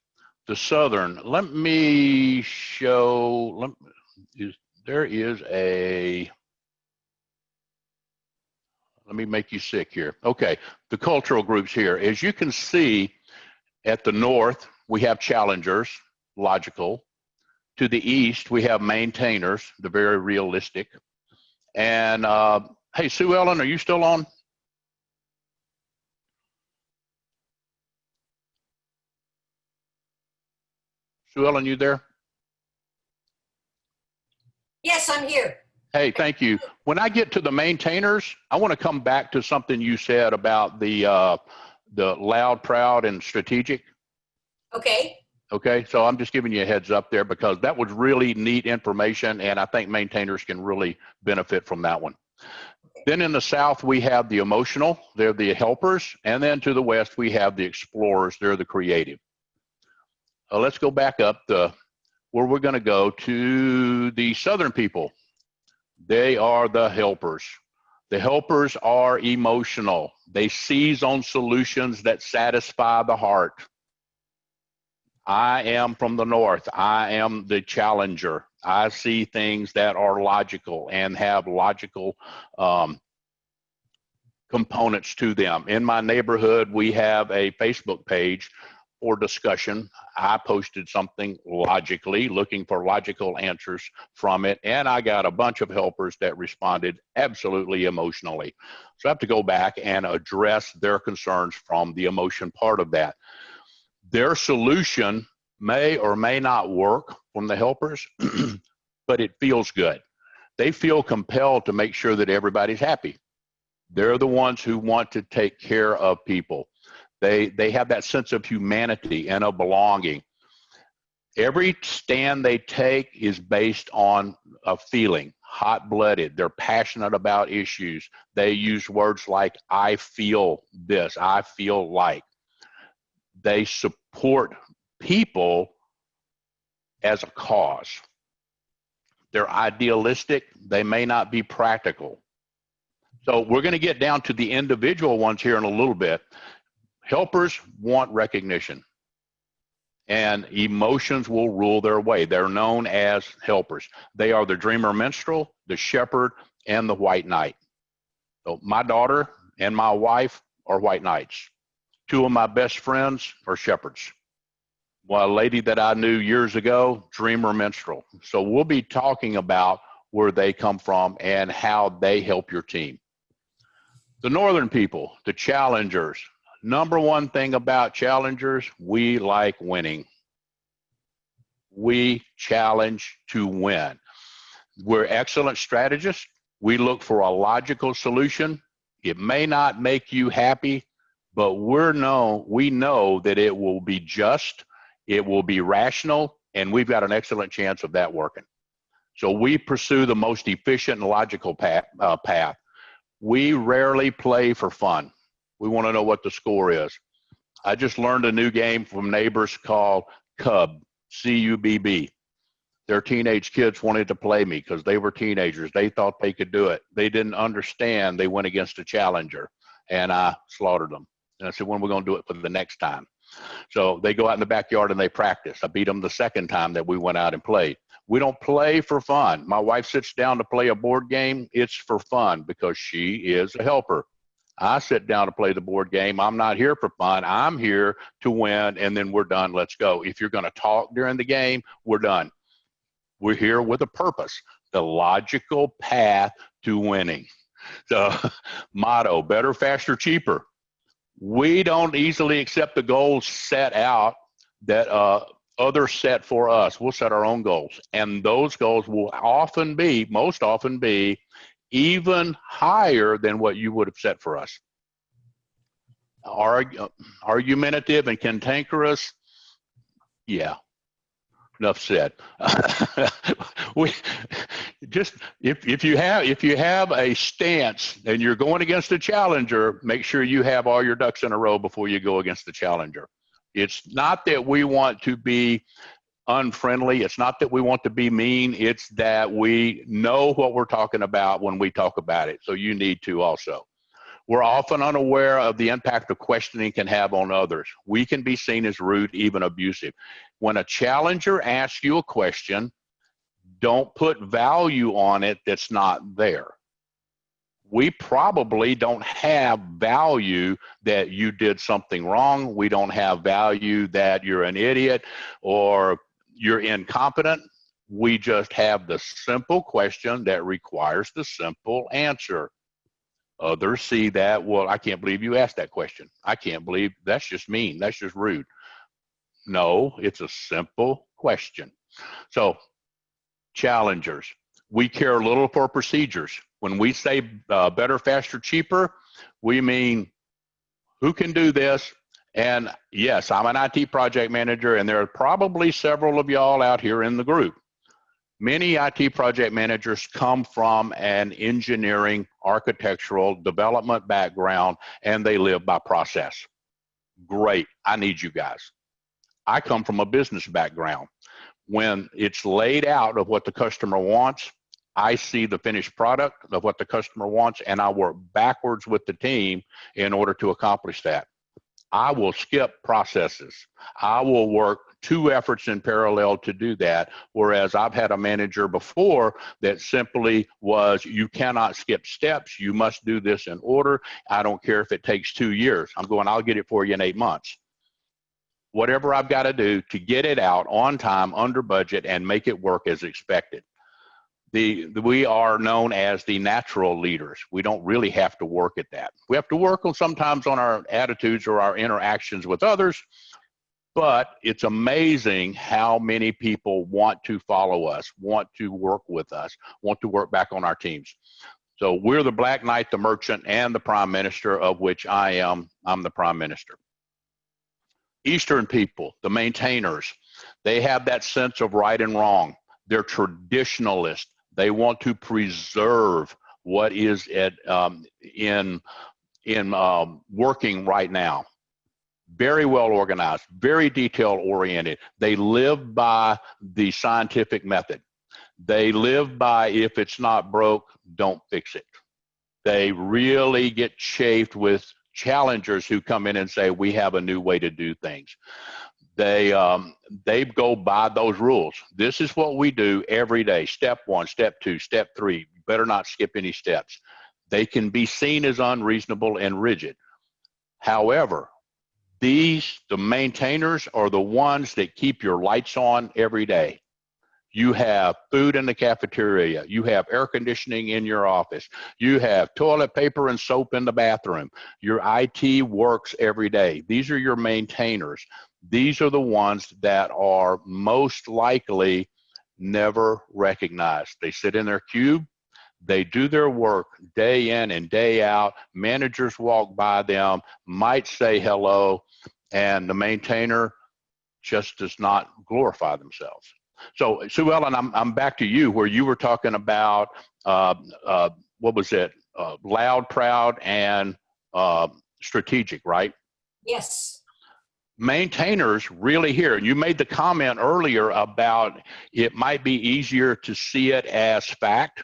The Southern, let me show, there is a, let me make you sick here. Okay, the cultural groups here. As you can see, at the north, we have challengers, logical. To the east, we have maintainers, the very realistic. And hey, Sue Ellen, are you still on? Sue Ellen, you there? Yes, I'm here. Hey, thank you. When I get to the maintainers, I want to come back to something you said about the loud, proud, and strategic. Okay. Okay, so I'm just giving you a heads up there because that was really neat information, and I think maintainers can really benefit from that one. Then in the south, we have the emotional, they're the helpers, and then to the west, we have the explorers, they're the creative. Let's go back up. The where we're going to go to the Southern people. They are the helpers. The helpers are emotional. They seize on solutions that satisfy the heart. I am from the North. I am the challenger. I see things that are logical and have logical components to them. In my neighborhood, we have a Facebook page for discussion. I posted something logically, looking for logical answers from it, and I got a bunch of helpers that responded absolutely emotionally. So I have to go back and address their concerns from the emotion part of that. Their solution may or may not work from the helpers, but it feels good. They feel compelled to make sure that everybody's happy. They're the ones who want to take care of people. They have that sense of humanity and of belonging. Every stand they take is based on a feeling, hot-blooded. They're passionate about issues. They use words like, I feel this, I feel like. They support people as a cause. They're idealistic. They may not be practical. So we're going to get down to the individual ones here in a little bit. Helpers want recognition, and emotions will rule their way. They're known as helpers. They are the dreamer minstrel, the shepherd, and the white knight. So my daughter and my wife are white knights. Two of my best friends are shepherds. Well, a lady that I knew years ago, dreamer minstrel. So we'll be talking about where they come from and how they help your team. The Northern people, the challengers. Number one thing about challengers, we like winning. We challenge to win. We're excellent strategists. We look for a logical solution. It may not make you happy, but we know that it will be just, it will be rational, and we've got an excellent chance of that working. So we pursue the most efficient and logical path. We rarely play for fun. We want to know what the score is. I just learned a new game from neighbors called Cub, C-U-B-B. Their teenage kids wanted to play me because they were teenagers. They thought they could do it. They didn't understand they went against a challenger, and I slaughtered them. And I said, when are we going to do it for the next time? So they go out in the backyard and they practice. I beat them the second time that we went out and played. We don't play for fun. My wife sits down to play a board game. It's for fun because she is a helper. I sit down to play the board game. I'm not here for fun. I'm here to win, and then we're done. Let's go. If you're going to talk during the game, we're done. We're here with a purpose, the logical path to winning. The motto, better, faster, cheaper. We don't easily accept the goals set out that others set for us. We'll set our own goals, and those goals will most often be even higher than what you would have set for us. Argumentative and cantankerous, yeah, enough said. If you have a stance and you're going against a challenger, make sure you have all your ducks in a row before you go against the challenger. It's not that we want to be unfriendly. It's not that we want to be mean. It's that we know what we're talking about when we talk about it. So you need to also. We're often unaware of the impact of questioning can have on others. We can be seen as rude, even abusive. When a challenger asks you a question, don't put value on it that's not there. We probably don't have value that you did something wrong. We don't have value that you're an idiot or you're incompetent. We just have the simple question that requires the simple answer. Others see that, well, I can't believe you asked that question. I can't believe, that's just mean, that's just rude. No, it's a simple question. So, challengers, we care little for procedures. When we say better, faster, cheaper, we mean who can do this? And yes, I'm an IT project manager, and there are probably several of y'all out here in the group. Many IT project managers come from an engineering, architectural, development background, and they live by process. Great, I need you guys. I come from a business background. when it's laid out of what the customer wants, I see the finished product of what the customer wants, and I work backwards with the team in order to accomplish that. I will skip processes. I will work 2 efforts in parallel to do that, whereas I've had a manager before that simply was, you cannot skip steps. You must do this in order. I don't care if it takes 2 years. I'm going, I'll get it for you in 8 months. Whatever I've got to do to get it out on time, under budget, and make it work as expected. We are known as the natural leaders. We don't really have to work at that. We have to work on sometimes on our attitudes or our interactions with others, but it's amazing how many people want to follow us, want to work with us, want to work back on our teams. So we're the Black Knight, the merchant, and the prime minister, of which I'm the prime minister. Eastern people, the maintainers, they have that sense of right and wrong. They're traditionalists. They want to preserve what is in working right now. Very well organized, very detail oriented. They live by the scientific method. They live by, if it's not broke, don't fix it. They really get chafed with challengers who come in and say, we have a new way to do things. They go by those rules. This is what we do every day. Step 1, step 2, step 3. You better not skip any steps. They can be seen as unreasonable and rigid. However, the maintainers are the ones that keep your lights on every day. You have food in the cafeteria. You have air conditioning in your office. You have toilet paper and soap in the bathroom. Your IT works every day. These are your maintainers. These are the ones that are most likely never recognized. They sit in their cube. They do their work day in and day out. Managers walk by them, might say hello, and the maintainer just does not glorify themselves. So, Sue Ellen, I'm back to you, where you were talking about, what was it? Loud, proud, and strategic, right? Yes. Maintainers really here, and you made the comment earlier about it might be easier to see it as fact.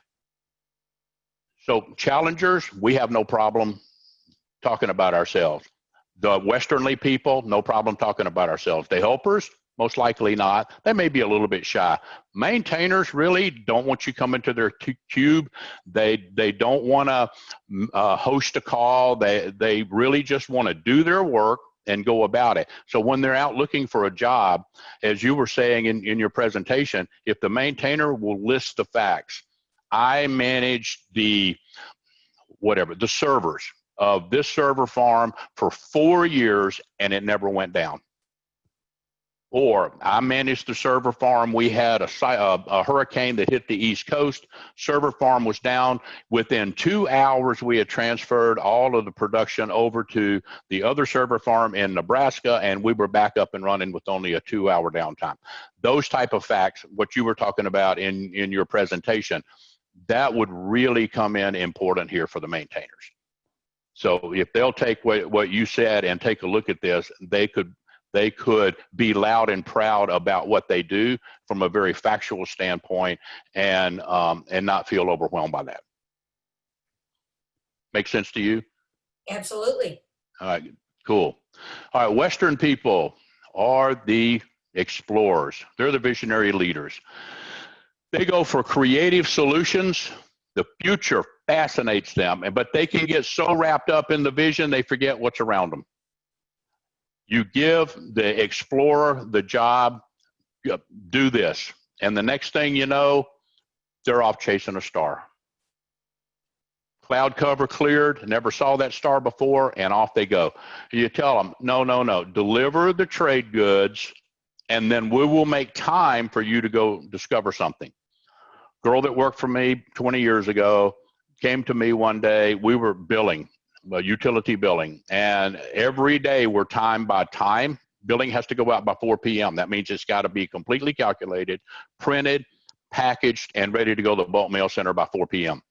So challengers, we have no problem talking about ourselves. The Westernly people, no problem talking about ourselves. The helpers, most likely not. They may be a little bit shy. Maintainers really don't want you coming to their cube. They don't want to host a call. They really just want to do their work and go about it. So when they're out looking for a job, as you were saying in your presentation, if the maintainer will list the facts, I managed the servers of this server farm for 4 years and it never went down. Or I managed the server farm. We had a hurricane that hit the East Coast. Server farm was down. Within 2 hours, we had transferred all of the production over to the other server farm in Nebraska, and we were back up and running with only a 2-hour downtime. Those type of facts, what you were talking about in your presentation, that would really come in important here for the maintainers. So if they'll take what you said and take a look at this, they could be loud and proud about what they do from a very factual standpoint and not feel overwhelmed by that. Make sense to you? Absolutely. All right, cool. All right, Western people are the explorers. They're the visionary leaders. They go for creative solutions. The future fascinates them, but they can get so wrapped up in the vision, they forget what's around them. You give the explorer the job, do this, and the next thing you know, they're off chasing a star. Cloud cover cleared, never saw that star before, and off they go. You tell them, no, deliver the trade goods, and then we will make time for you to go discover something. Girl that worked for me 20 years ago came to me one day. We were billing, utility billing, and every day we're time by time. Billing has to go out by 4 p.m. That means it's got to be completely calculated, printed, packaged, and ready to go to the bulk mail center by 4 p.m.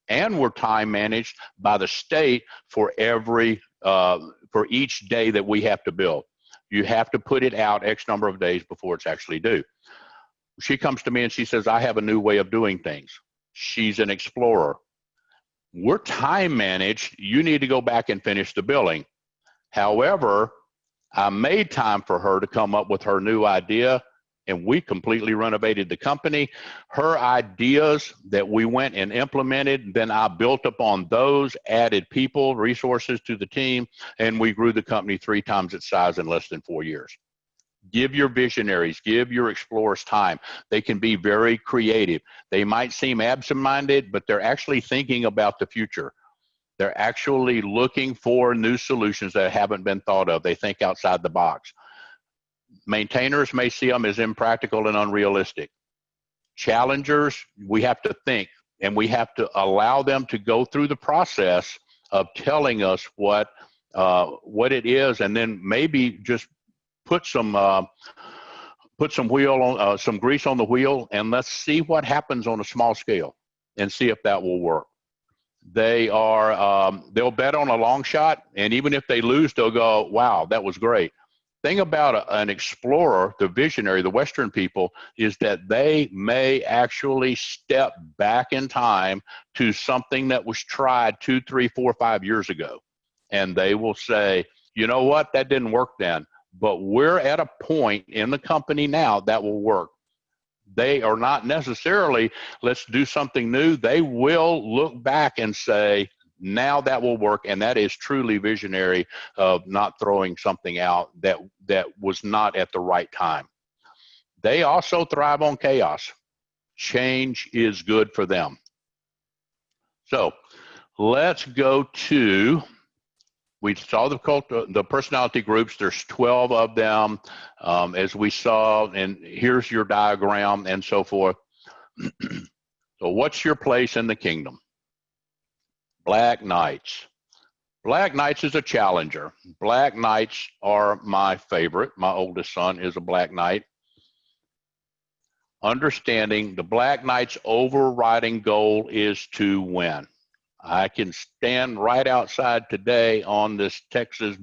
And we're time managed by the state for for each day that we have to bill. You have to put it out X number of days before it's actually due. she comes to me and she says, I have a new way of doing things. She's an explorer. We're time managed. You need to go back and finish the billing. However, I made time for her to come up with her new idea, and we completely renovated the company. Her ideas that we went and implemented, then I built upon those, added people, resources to the team, and we grew the company 3 times its size in less than 4 years. Give your visionaries, give your explorers time. They can be very creative. They might seem absent-minded, but they're actually thinking about the future. They're actually looking for new solutions that haven't been thought of. They think outside the box. Maintainers may see them as impractical and unrealistic. Challengers, we have to think, and we have to allow them to go through the process of telling us what it is, and then maybe just put some wheel on, some grease on the wheel, and let's see what happens on a small scale and see if that will work. They'll bet on a long shot, and even if they lose, they'll go, wow, that was great. Thing about an explorer, the visionary, the Western people, is that they may actually step back in time to something that was tried 2, 3, 4, 5 years ago. And they will say, you know what, that didn't work then, but we're at a point in the company now that will work. They are not necessarily, let's do something new. They will look back and say, now that will work, and that is truly visionary of not throwing something out that was not at the right time. They also thrive on chaos. Change is good for them. So let's go to, we saw the personality groups. There's 12 of them, as we saw, and here's your diagram and so forth. So what's your place in the kingdom? Black Knights. Black Knights is a challenger. Black Knights are my favorite. My oldest son is a Black Knight. Understanding the Black Knight's overriding goal is to win. I can stand right outside today on this Texas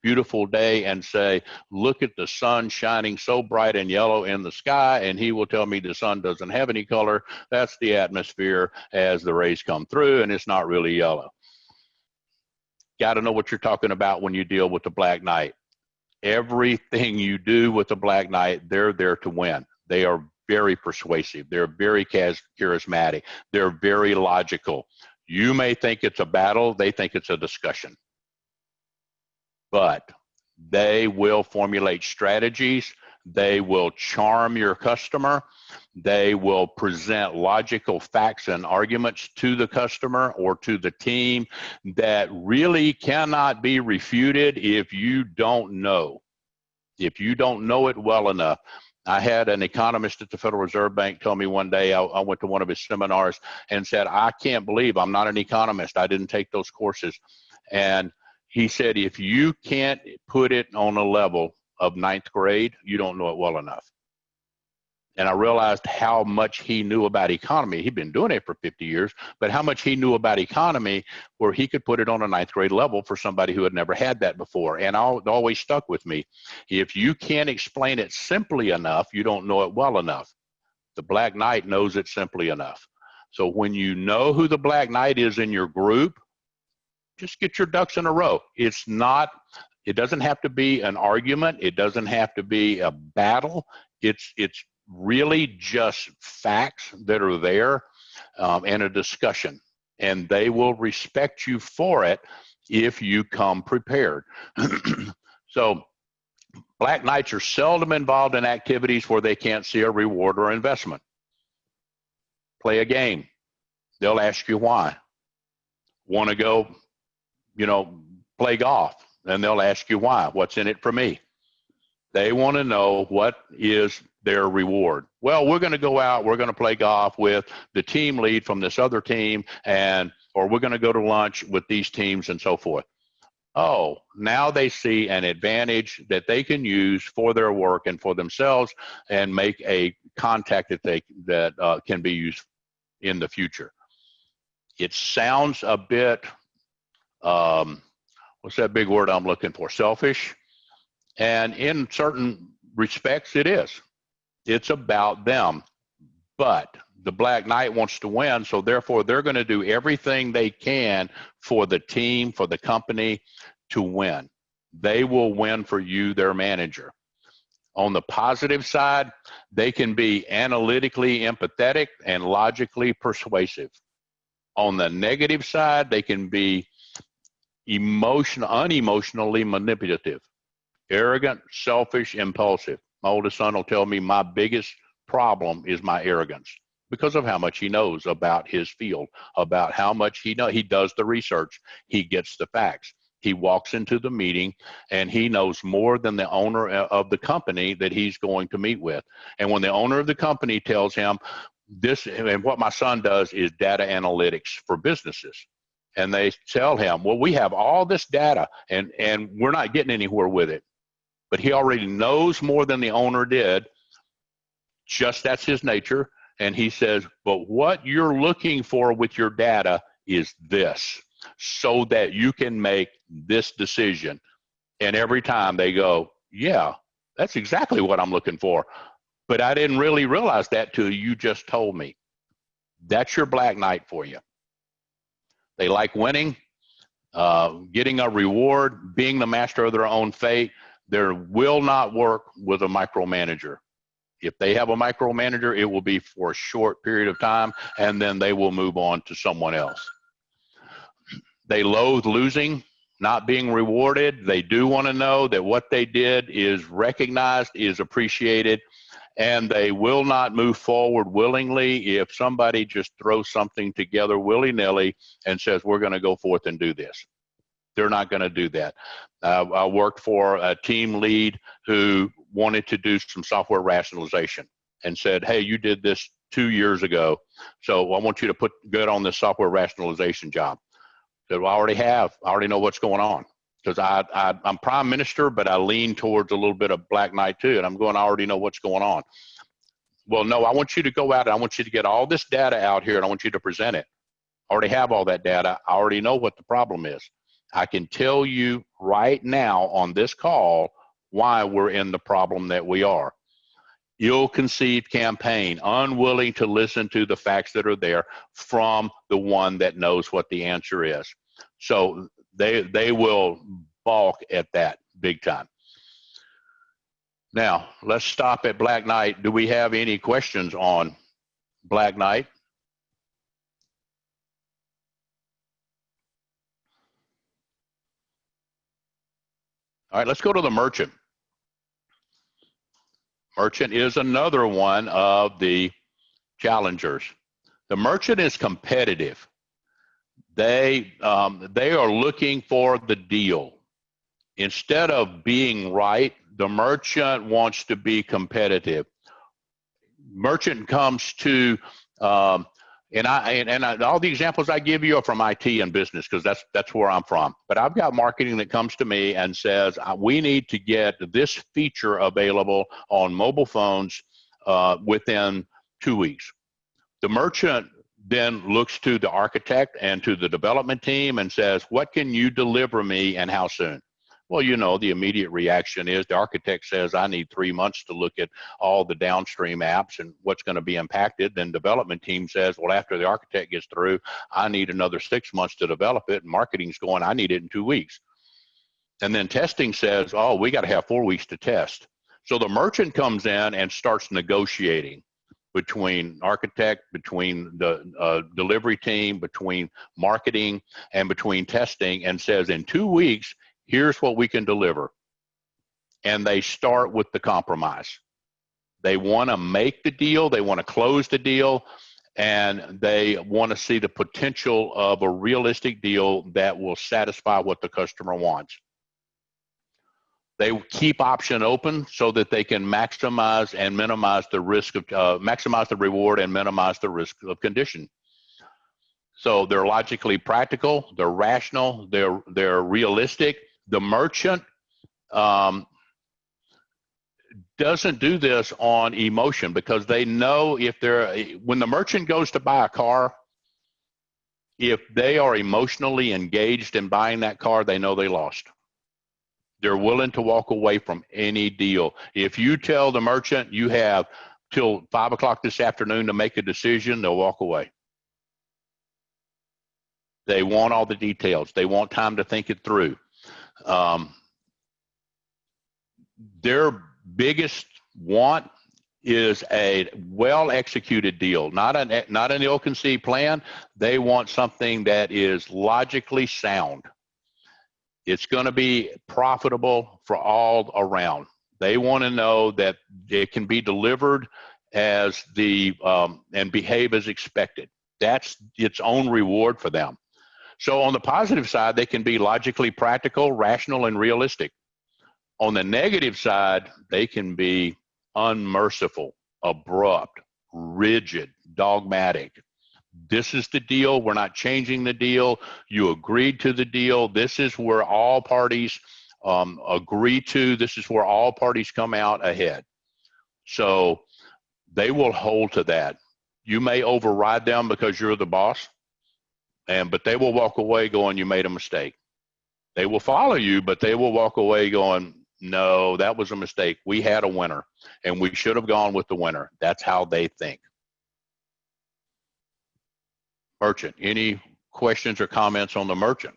beautiful day and say, look at the sun shining so bright and yellow in the sky, and he will tell me the sun doesn't have any color. That's the atmosphere as the rays come through, and it's not really yellow. Got to know what you're talking about when you deal with the Black Knight. Everything you do with the Black Knight, they're there to win. They are very persuasive. They're very charismatic. They're very logical. You may think it's a battle. They think it's a discussion. But they will formulate strategies. They will charm your customer. They will present logical facts and arguments to the customer or to the team that really cannot be refuted if you don't know. If you don't know it well enough. I had an economist at the Federal Reserve Bank tell me one day, I went to one of his seminars and said, I can't believe I'm not an economist. I didn't take those courses. And he said, if you can't put it on a level of 9th grade, you don't know it well enough. And I realized how much he knew about economy. He'd been doing it for 50 years, but how much he knew about economy where he could put it on a 9th grade level for somebody who had never had that before. And it always stuck with me. If you can't explain it simply enough, you don't know it well enough. The Black Knight knows it simply enough. So when you know who the Black Knight is in your group, just get your ducks in a row. It doesn't have to be an argument. It doesn't have to be a battle. It's really just facts that are there and a discussion. And they will respect you for it if you come prepared. So Black Knights are seldom involved in activities where they can't see a reward or investment. Play a game. They'll ask you why. Want to go, play golf, and they'll ask you why. What's in it for me? They want to know what is their reward. Well, we're going to go out, we're going to play golf with the team lead from this other team, or we're going to go to lunch with these teams and so forth. Oh, now they see an advantage that they can use for their work and for themselves and make a contact that can be used in the future. It sounds a bit, what's that big word I'm looking for? Selfish. And in certain respects, it is. It's about them. But the Black Knight wants to win, so therefore they're going to do everything they can for the team, for the company to win. They will win for you, their manager. On the positive side, they can be analytically empathetic and logically persuasive. On the negative side, they can be unemotionally manipulative, arrogant, selfish, impulsive. My oldest son will tell me my biggest problem is my arrogance because of how much he knows about his field, about how much he knows. He does the research, he gets the facts. He walks into the meeting and he knows more than the owner of the company that he's going to meet with. And when the owner of the company tells him this, and what my son does is data analytics for businesses. And they tell him, well, we have all this data and we're not getting anywhere with it. But he already knows more than the owner did. Just that's his nature. And he says, but what you're looking for with your data is this, so that you can make this decision. And every time they go, yeah, that's exactly what I'm looking for. But I didn't really realize that till you just told me. That's your Black Knight for you. They like winning, getting a reward, being the master of their own fate. They will not work with a micromanager. If they have a micromanager, it will be for a short period of time, and then they will move on to someone else. They loathe losing, not being rewarded. They do want to know that what they did is recognized, is appreciated, and they will not move forward willingly if somebody just throws something together willy-nilly and says, we're going to go forth and do this. They're not going to do that. I worked for a team lead who wanted to do some software rationalization and said, hey, you did this 2 years ago, so I want you to put good on this software rationalization job. I said, well, I already know what's going on, because I'm prime minister, but I lean towards a little bit of Black Knight too, and I'm going, I already know what's going on. Well, no, I want you to go out and I want you to get all this data out here and I want you to present it. I already have all that data. I already know what the problem is. I can tell you right now on this call why we're in the problem that we are. Ill-conceived campaign, unwilling to listen to the facts that are there from the one that knows what the answer is. So they will balk at that big time. Now, let's stop at Black Knight. Do we have any questions on Black Knight? All right, let's go to the merchant. Merchant is another one of the challengers. The merchant is competitive. They are looking for the deal. Instead of being right, the merchant wants to be competitive. Merchant comes to, all the examples I give you are from IT and business, because that's where I'm from. But I've got marketing that comes to me and says, we need to get this feature available on mobile phones within 2 weeks. The merchant then looks to the architect and to the development team and says, what can you deliver me and how soon? Well, you know, the immediate reaction is the architect says, I need 3 months to look at all the downstream apps and what's going to be impacted. Then development team says, well, after the architect gets through, I need another 6 months to develop it. And marketing's going, I need it in 2 weeks. And then testing says, oh, we got to have 4 weeks to test. So the merchant comes in and starts negotiating between architect, between the delivery team, between marketing, and between testing, and says, in 2 weeks, here's what we can deliver. And they start with the compromise. They want to make the deal, they want to close the deal, and they want to see the potential of a realistic deal that will satisfy what the customer wants. They keep option open so that they can maximize and minimize the risk of, maximize the reward and minimize the risk of condition. So they're logically practical, they're rational, they're realistic. The merchant doesn't do this on emotion, because they know when the merchant goes to buy a car, if they are emotionally engaged in buying that car, they know they lost. They're willing to walk away from any deal. If you tell the merchant you have till 5 o'clock this afternoon to make a decision, they'll walk away. They want all the details. They want time to think it through. Their biggest want is a well-executed deal, not an ill-conceived plan. They want something that is logically sound. It's going to be profitable for all around. They want to know that it can be delivered as and behave as expected. That's its own reward for them. So on the positive side, they can be logically practical, rational, and realistic. On the negative side, they can be unmerciful, abrupt, rigid, dogmatic. This is the deal. We're not changing the deal. You agreed to the deal. This is where all parties agree to. This is where all parties come out ahead. So they will hold to that. You may override them because you're the boss, but they will walk away going, you made a mistake. They will follow you, but they will walk away going, no, that was a mistake. We had a winner, and we should have gone with the winner. That's how they think. Merchant, any questions or comments on the merchant?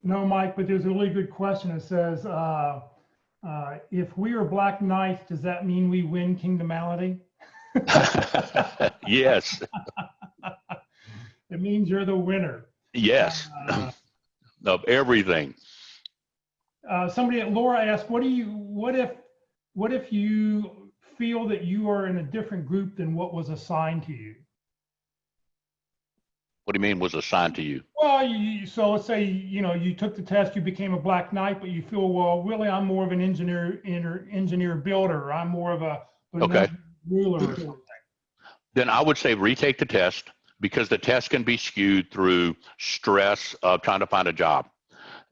No, Mike, but there's a really good question. It says, if we are Black Knights, does that mean we win Kingdomality? Yes. It means you're the winner. Yes. Of everything. Laura asked, what if you feel that you are in a different group than what was assigned to you? What do you mean was assigned to you? Well, so let's say, you took the test, you became a Black Knight, but you feel, well, really, I'm more of an engineer builder. I'm more of a ruler or something. Then I would say retake the test, because the test can be skewed through stress of trying to find a job.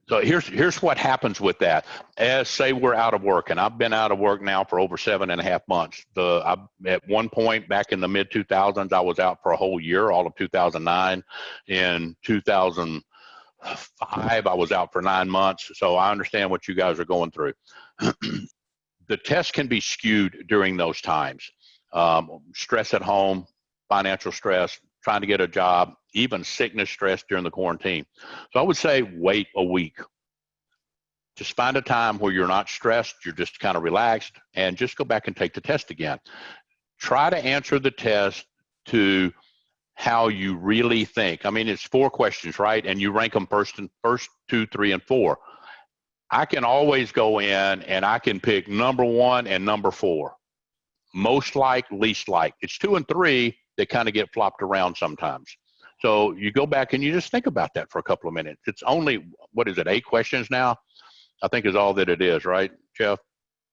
So here's what happens with that. As say we're out of work, and I've been out of work now for over 7.5 months. At one point back in the mid 2000s, I was out for a whole year, all of 2009. In 2005, I was out for 9 months. So I understand what you guys are going through. The test can be skewed during those times. Stress at home, financial stress, trying to get a job, even sickness stress during the quarantine. So I would say wait a week. Just find a time where you're not stressed, you're just kind of relaxed, and just go back and take the test again. Try to answer the test to how you really think. I mean, it's 4 questions, right? And you rank them first, 2, 3, and 4. I can always go in and I can pick number 1 and number 4. Most like, least like. It's 2 and 3 that kind of get flopped around sometimes. So you go back and you just think about that for a couple of minutes. It's only, 8 questions now? I think is all that it is, right, Jeff?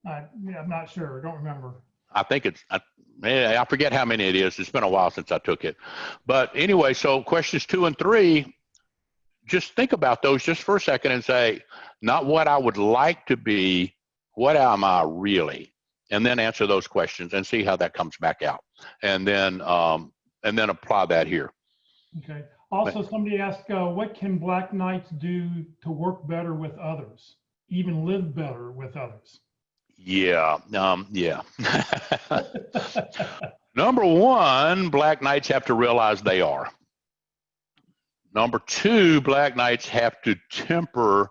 I'm not sure. I don't remember. I think I forget how many it is. It's been a while since I took it. But anyway, so questions 2 and 3, just think about those just for a second and say, not what I would like to be, what am I really? And then answer those questions and see how that comes back out. And then apply that here. Okay. Also, somebody asked, what can Black Knights do to work better with others, even live better with others? Yeah. Number 1, Black Knights have to realize they are. Number 2, Black Knights have to temper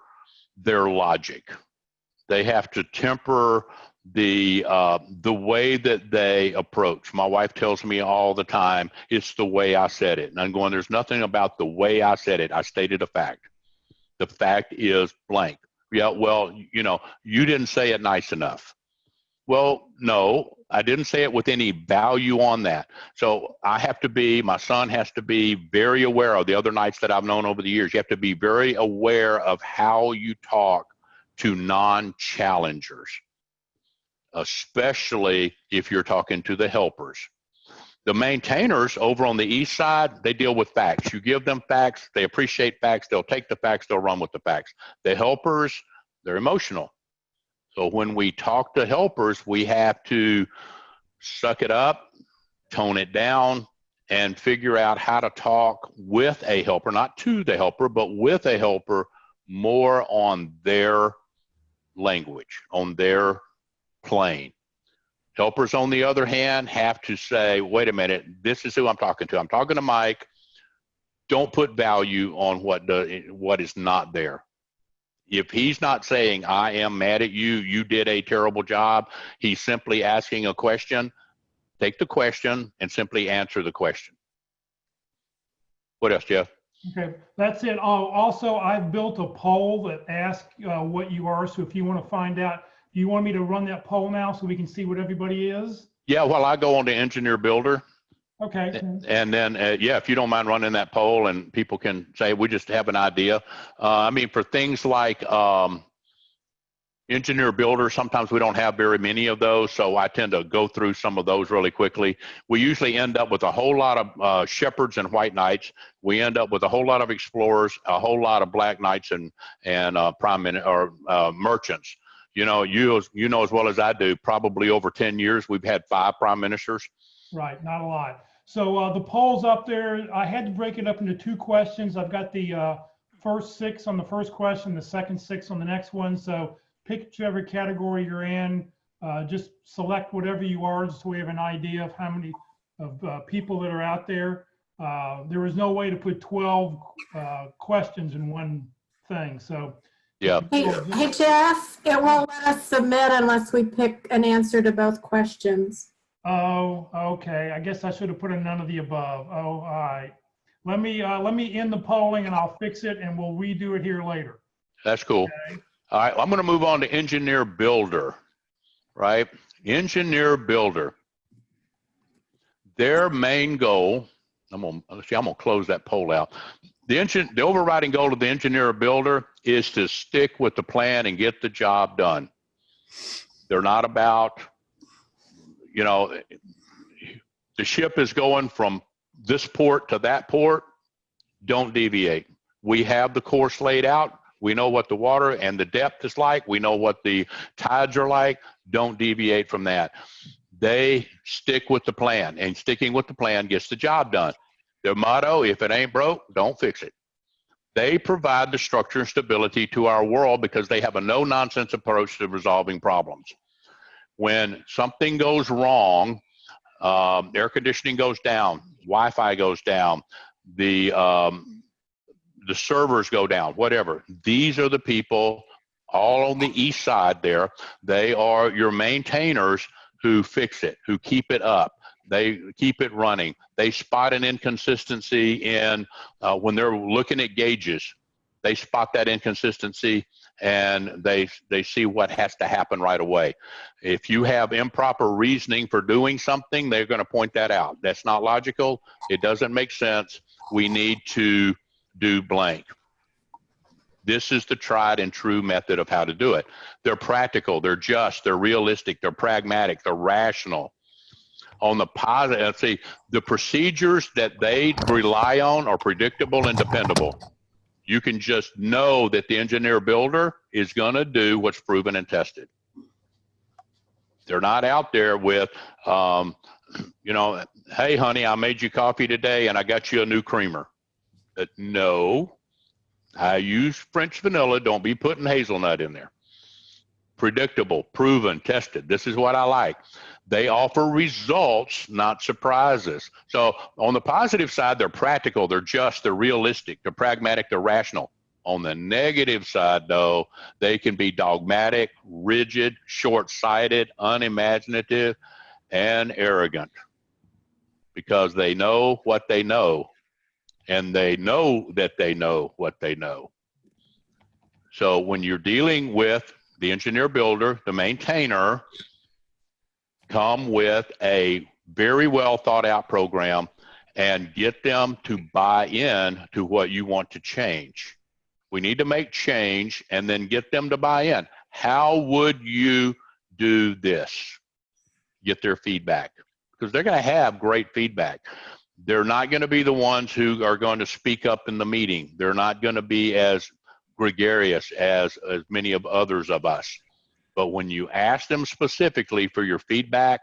their logic. They have to temper the way that they approach. My wife tells me all the time, it's the way I said it. And I'm going, there's nothing about the way I said it. I stated a fact. The fact is blank. Yeah, well, you didn't say it nice enough. Well, no, I didn't say it with any value on that. So my son has to be very aware of the other Knights that I've known over the years. You have to be very aware of how you talk to non-challengers, especially if you're talking to the helpers. The maintainers over on the east side, they deal with facts. You give them facts, they appreciate facts, they'll take the facts, they'll run with the facts. The helpers, they're emotional. So when we talk to helpers, we have to suck it up, tone it down, and figure out how to talk with a helper, not to the helper, but with a helper, more on their language, on their plain. Helpers, on the other hand, have to say, wait a minute, this is who I'm talking to. I'm talking to Mike. Don't put value on what is not there. If he's not saying, I am mad at you, you did a terrible job, he's simply asking a question, take the question and simply answer the question. What else, Jeff? Okay, that's it. Oh, also, I've built a poll that asks what you are. So if you want to find out, do you want me to run that poll now so we can see what everybody is? Yeah, well, I go on to Engineer Builder. Okay. And then, yeah, if you don't mind running that poll and people can say, we just have an idea. I mean, for things like Engineer Builder, sometimes we don't have very many of those, so I tend to go through some of those really quickly. We usually end up with a whole lot of shepherds and white knights. We end up with a whole lot of explorers, a whole lot of black knights and merchants. You know as well as I do, probably over 10 years, we've had 5 prime ministers. Right, not a lot. So the poll's up there. I had to break it up into 2 questions. I've got the first 6 on the first question, the second 6 on the next one. So pick whichever category you're in. Just select whatever you are, just so we have an idea of how many of people that are out there. There was no way to put 12 questions in one thing. So yeah. Hey Jeff, it won't let us submit unless we pick an answer to both questions. Oh, okay. I guess I should have put a none of the above. Oh, all right. Let me end the polling and I'll fix it and we'll redo it here later. That's cool. Okay. All right, I'm going to move on to Engineer Builder, right? Engineer Builder. Their main goal, I'm going to close that poll out. The overriding goal of the Engineer Builder is to stick with the plan and get the job done. They're not about, you know, the ship is going from this port to that port. Don't deviate. We have the course laid out. We know what the water and the depth is like. We know what the tides are like. Don't deviate from that. They stick with the plan, and sticking with the plan gets the job done. Their motto, if it ain't broke, don't fix it. They provide the structure and stability to our world because they have a no-nonsense approach to resolving problems. When something goes wrong, air conditioning goes down, Wi-Fi goes down, the servers go down, whatever. These are the people all on the east side there. They are your maintainers who fix it, who keep it up. They keep it running. They spot an inconsistency in when they're looking at gauges. They spot that inconsistency and they see what has to happen right away. If you have improper reasoning for doing something, they're going to point that out. That's not logical. It doesn't make sense. We need to do blank. This is the tried and true method of how to do it. They're practical, they're just, they're realistic, they're pragmatic, they're rational. On the positive, see, the procedures that they rely on are predictable and dependable. You can just know that the Engineer Builder is going to do what's proven and tested. They're not out there with, you know, hey, honey, I made you coffee today and I got you a new creamer. No, I use French vanilla. Don't be putting hazelnut in there. Predictable, proven, tested. This is what I like. They offer results, not surprises. So on the positive side, they're practical, they're just, they're realistic, they're pragmatic, they're rational. On the negative side, though, they can be dogmatic, rigid, short-sighted, unimaginative, and arrogant because they know what they know. And they know that they know what they know. So when you're dealing with the Engineer Builder, the maintainer, come with a very well thought out program and get them to buy in to what you want to change. We need to make change and then get them to buy in. How would you do this? Get their feedback because they're going to have great feedback. They're not going to be the ones who are going to speak up in the meeting. They're not going to be as gregarious as many of others of us. But when you ask them specifically for your feedback,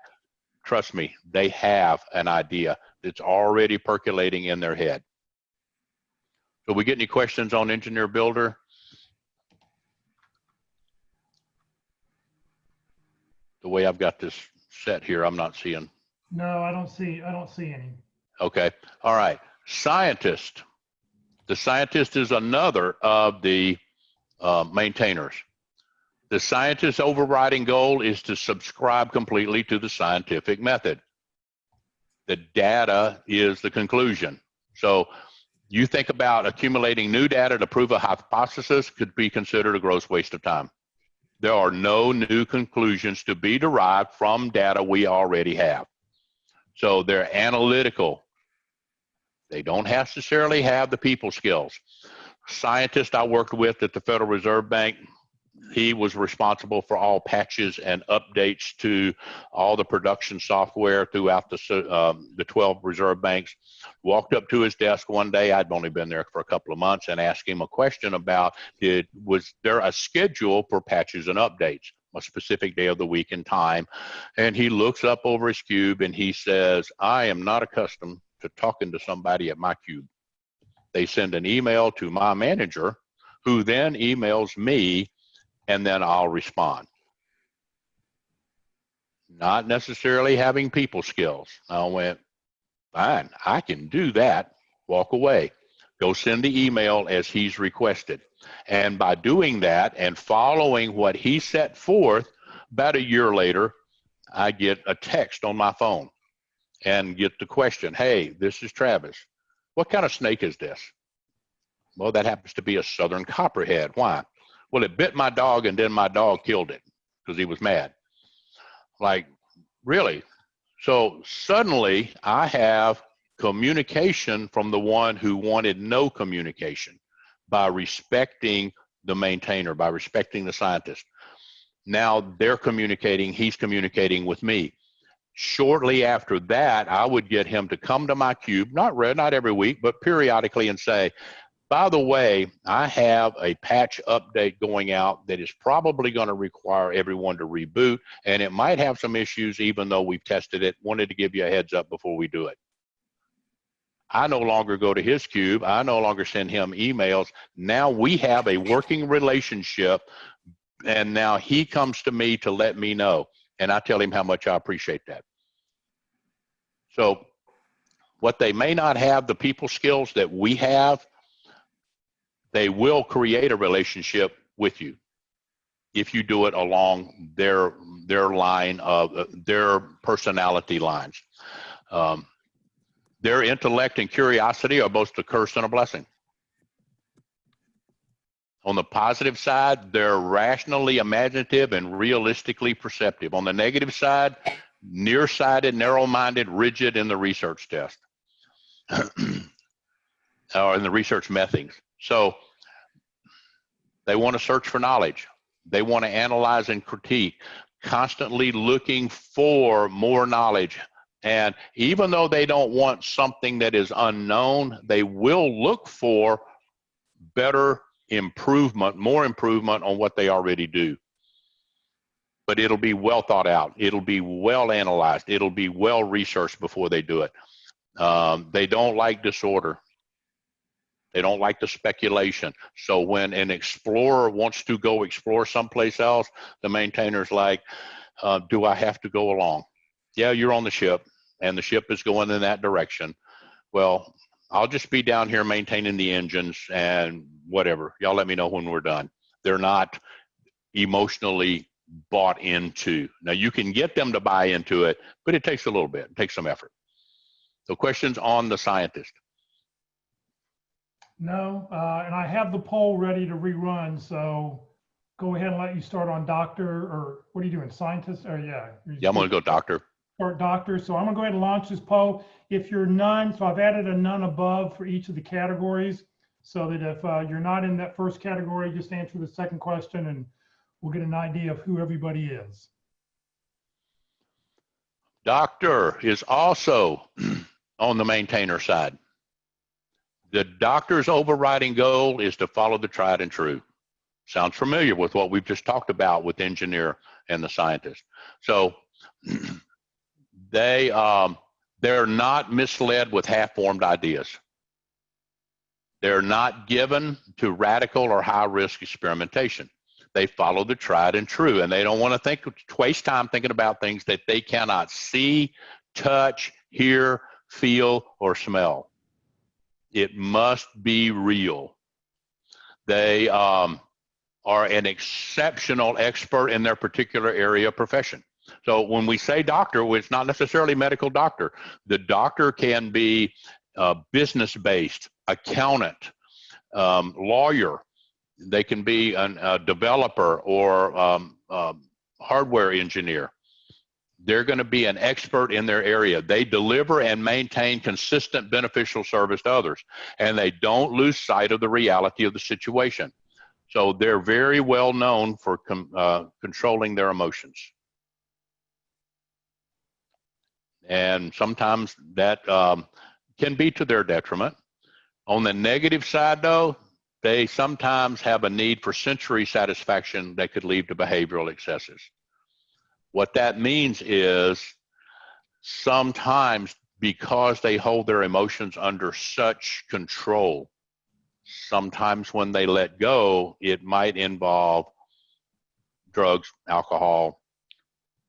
trust me, they have an idea that's already percolating in their head. So we get any questions on Engineer Builder? The way I've got this set here, I'm not seeing. No, I don't see any. Okay. All right. Scientist. The scientist is another of the maintainers. The scientist's overriding goal is to subscribe completely to the scientific method. The data is the conclusion. So you think about accumulating new data to prove a hypothesis could be considered a gross waste of time. There are no new conclusions to be derived from data we already have. So they're analytical. They don't necessarily have the people skills. Scientist I worked with at the Federal Reserve Bank, he was responsible for all patches and updates to all the production software throughout the 12 reserve banks. Walked up to his desk one day, I'd only been there for a couple of months, and asked him a question about, was there a schedule for patches and updates, a specific day of the week and time? And he looks up over his cube and he says, I am not accustomed to talking to somebody at my cube. They send an email to my manager, who then emails me, and then I'll respond. Not necessarily having people skills. I went, fine, I can do that. Walk away. Go send the email as he's requested. And by doing that and following what he set forth, about a year later, I get a text on my phone and get the question, hey, this is Travis. What kind of snake is this? Well, that happens to be a southern copperhead. Why? Well, it bit my dog and then my dog killed it because he was mad. Like, really? So suddenly I have communication from the one who wanted no communication by respecting the maintainer, by respecting the scientist. Now they're communicating, he's communicating with me. Shortly after that, I would get him to come to my cube, not every week, but periodically, and say, by the way, I have a patch update going out that is probably going to require everyone to reboot, and it might have some issues even though we've tested it. Wanted to give you a heads up before we do it. I no longer go to his cube. I no longer send him emails. Now we have a working relationship, and now he comes to me to let me know, and I tell him how much I appreciate that. So what they may not have, the people skills that we have, they will create a relationship with you if you do it along their line of their personality lines. Their intellect and curiosity are both a curse and a blessing. On the positive side, they're rationally imaginative and realistically perceptive. On the negative side, nearsighted, narrow-minded, rigid in the research test or in the research methods. So they want to search for knowledge. They want to analyze and critique, constantly looking for more knowledge. And even though they don't want something that is unknown, they will look for better improvement, more improvement on what they already do. But it'll be well thought out. It'll be well analyzed. It'll be well researched before they do it. They don't like disorder. They don't like the speculation. So when an explorer wants to go explore someplace else, the maintainer's like, do I have to go along? Yeah, you're on the ship, and the ship is going in that direction. Well, I'll just be down here maintaining the engines and whatever. Y'all let me know when we're done. They're not emotionally bought into. Now, you can get them to buy into it, but it takes a little bit. It takes some effort. So questions on the scientist? No, and I have the poll ready to rerun, so go ahead and let you start on doctor, or what are you doing, scientist? Or yeah, I'm going to go doctor. Start doctor. So I'm going to go ahead and launch this poll. If you're none, so I've added a none above for each of the categories, so that if you're not in that first category, just answer the second question and we'll get an idea of who everybody is. Doctor is also on the maintainer side. The doctor's overriding goal is to follow the tried and true. Sounds familiar with what we've just talked about with the engineer and the scientist. So they're not misled with half-formed ideas. They're not given to radical or high-risk experimentation. They follow the tried and true, and they don't want to waste time thinking about things that they cannot see, touch, hear, feel, or smell. It must be real. They are an exceptional expert in their particular area of profession. So when we say doctor, it's not necessarily medical doctor. The doctor can be business-based, accountant, lawyer. They can be a developer or hardware engineer. They're going to be an expert in their area. They deliver and maintain consistent beneficial service to others, and they don't lose sight of the reality of the situation. So they're very well known for controlling their emotions. And sometimes that can be to their detriment. On the negative side, though, they sometimes have a need for sensory satisfaction that could lead to behavioral excesses. What that means is sometimes because they hold their emotions under such control, sometimes when they let go, it might involve drugs, alcohol,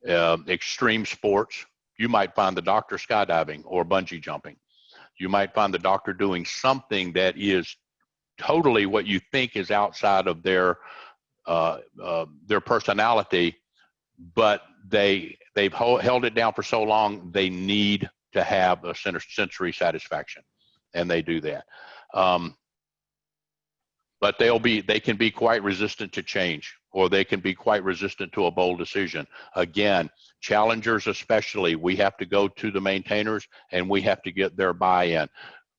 extreme sports. You might find the doctor skydiving or bungee jumping. You might find the doctor doing something that is totally what you think is outside of their personality, but they've held it down for so long, they need to have a sensory satisfaction, and they do that. But they can be quite resistant to change, or they can be quite resistant to a bold decision. Again, challengers especially, we have to go to the maintainers and we have to get their buy-in.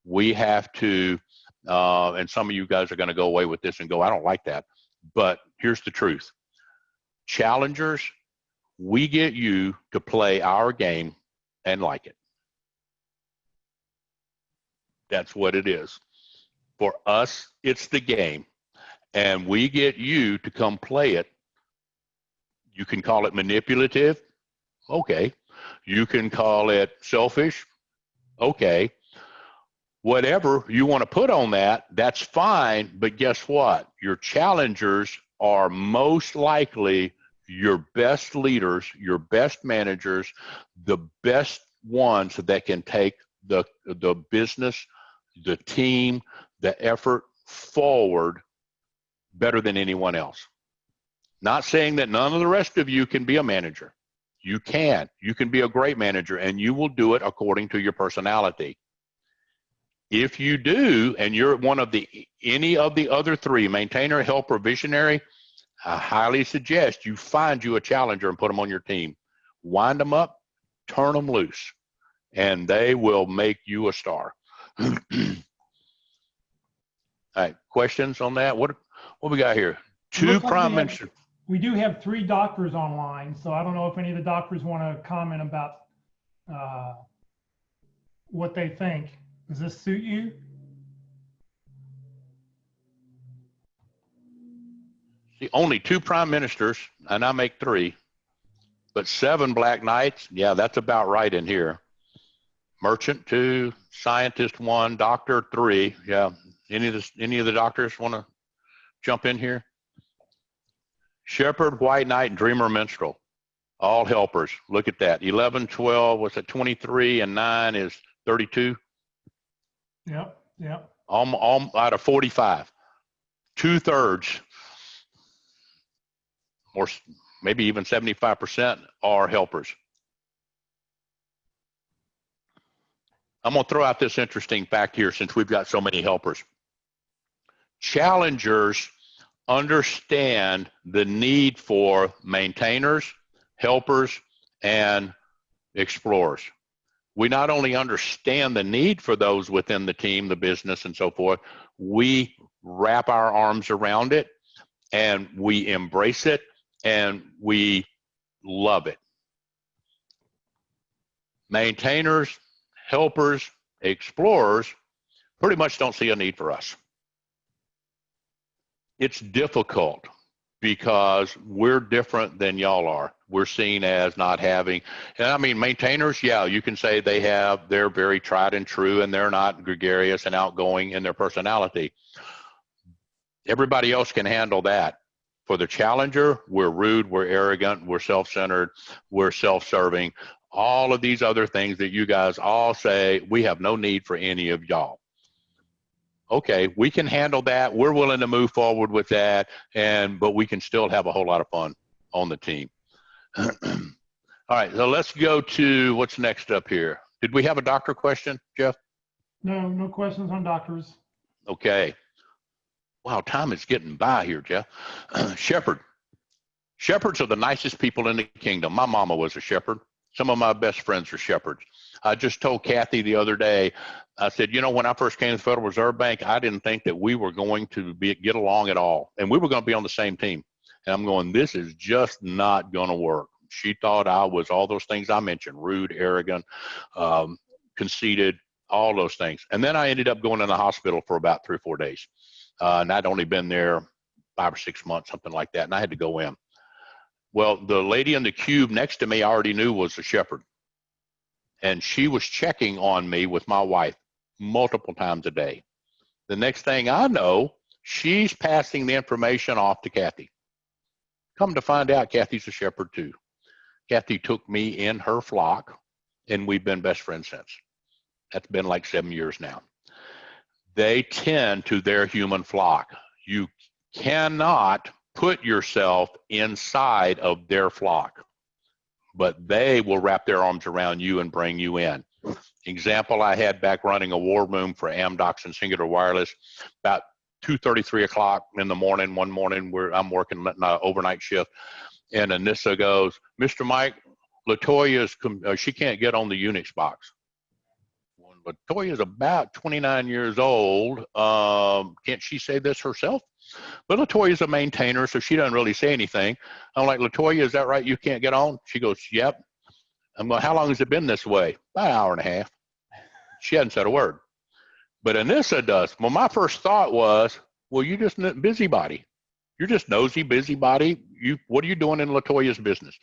We have to, and some of you guys are going to go away with this and go, I don't like that. But here's the truth. Challengers, we get you to play our game and like it. That's what it is. For us, it's the game, and we get you to come play it. You can call it manipulative, okay. You can call it selfish, okay. Whatever you want to put on that, that's fine, but guess what? Your challengers are most likely your best leaders, your best managers, the best ones that can take the business, the team, the effort forward better than anyone else. Not saying that none of the rest of you can be a manager. You can. You can be a great manager, and you will do it according to your personality. If you do, and you're one of any of the other three, maintainer, helper, visionary, I highly suggest you find you a challenger and put them on your team. Wind them up, turn them loose, and they will make you a star. All right, questions on that? What we got here? Two prime ministers. We do have 3 doctors online, so I don't know if any of the doctors want to comment about what they think. Does this suit you? See, only 2 prime ministers, and I make 3, but 7 black knights. Yeah, that's about right in here. Merchant 2, scientist 1, doctor 3. Yeah. Any of the doctors want to jump in here? Shepherd, white knight, and dreamer minstrel, all helpers. Look at that. 11, 12, what's that? 23, and 9 is 32. Yep. Yep. All out of 45, 2/3, or maybe even 75% are helpers. I'm going to throw out this interesting fact here since we've got so many helpers. Challengers understand the need for maintainers, helpers, and explorers. We not only understand the need for those within the team, the business, and so forth, we wrap our arms around it, and we embrace it, and we love it. Maintainers, helpers, explorers pretty much don't see a need for us. It's difficult because we're different than y'all are. We're seen as not having, and I mean, maintainers, yeah, you can say they're very tried and true, and they're not gregarious and outgoing in their personality. Everybody else can handle that. For the challenger, we're rude, we're arrogant, we're self-centered, we're self-serving. All of these other things that you guys all say, we have no need for any of y'all. Okay, we can handle that. We're willing to move forward with that, but we can still have a whole lot of fun on the team. All right, so let's go to what's next up here. Did we have a doctor question, Jeff? No questions on doctors. Okay. Wow, time is getting by here, Jeff. Shepherd. Shepherds are the nicest people in the kingdom. My mama was a shepherd. Some of my best friends are shepherds. I just told Kathy the other day, I said, you know, when I first came to the Federal Reserve Bank, I didn't think that we were going to get along at all. And we were going to be on the same team. And I'm going, this is just not going to work. She thought I was all those things I mentioned, rude, arrogant, conceited, all those things. And then I ended up going in the hospital for about 3 or 4 days. And I'd only been there 5 or 6 months, something like that. And I had to go in. Well, the lady in the cube next to me I already knew was a shepherd. And she was checking on me with my wife multiple times a day. The next thing I know, she's passing the information off to Kathy. Come to find out, Kathy's a shepherd too. Kathy took me in her flock, and we've been best friends since. That's been like 7 years now. They tend to their human flock. You cannot put yourself inside of their flock, but they will wrap their arms around you and bring you in. Example I had back running a war room for Amdocs and Singular Wireless, about 2:30, 3 o'clock in the morning, one morning where I'm working an overnight shift, and Anissa goes, Mr. Mike, Latoya's, she can't get on the Unix box. Latoya's about 29 years old. Can't she say this herself? But Latoya's a maintainer, so she doesn't really say anything. I'm like, Latoya, is that right? You can't get on? She goes, yep. I'm going, how long has it been this way? About an hour and a half. She hadn't said a word. But Anissa does. Well, my first thought was, well, you're just a busybody. You're just nosy, busybody. What are you doing in Latoya's business?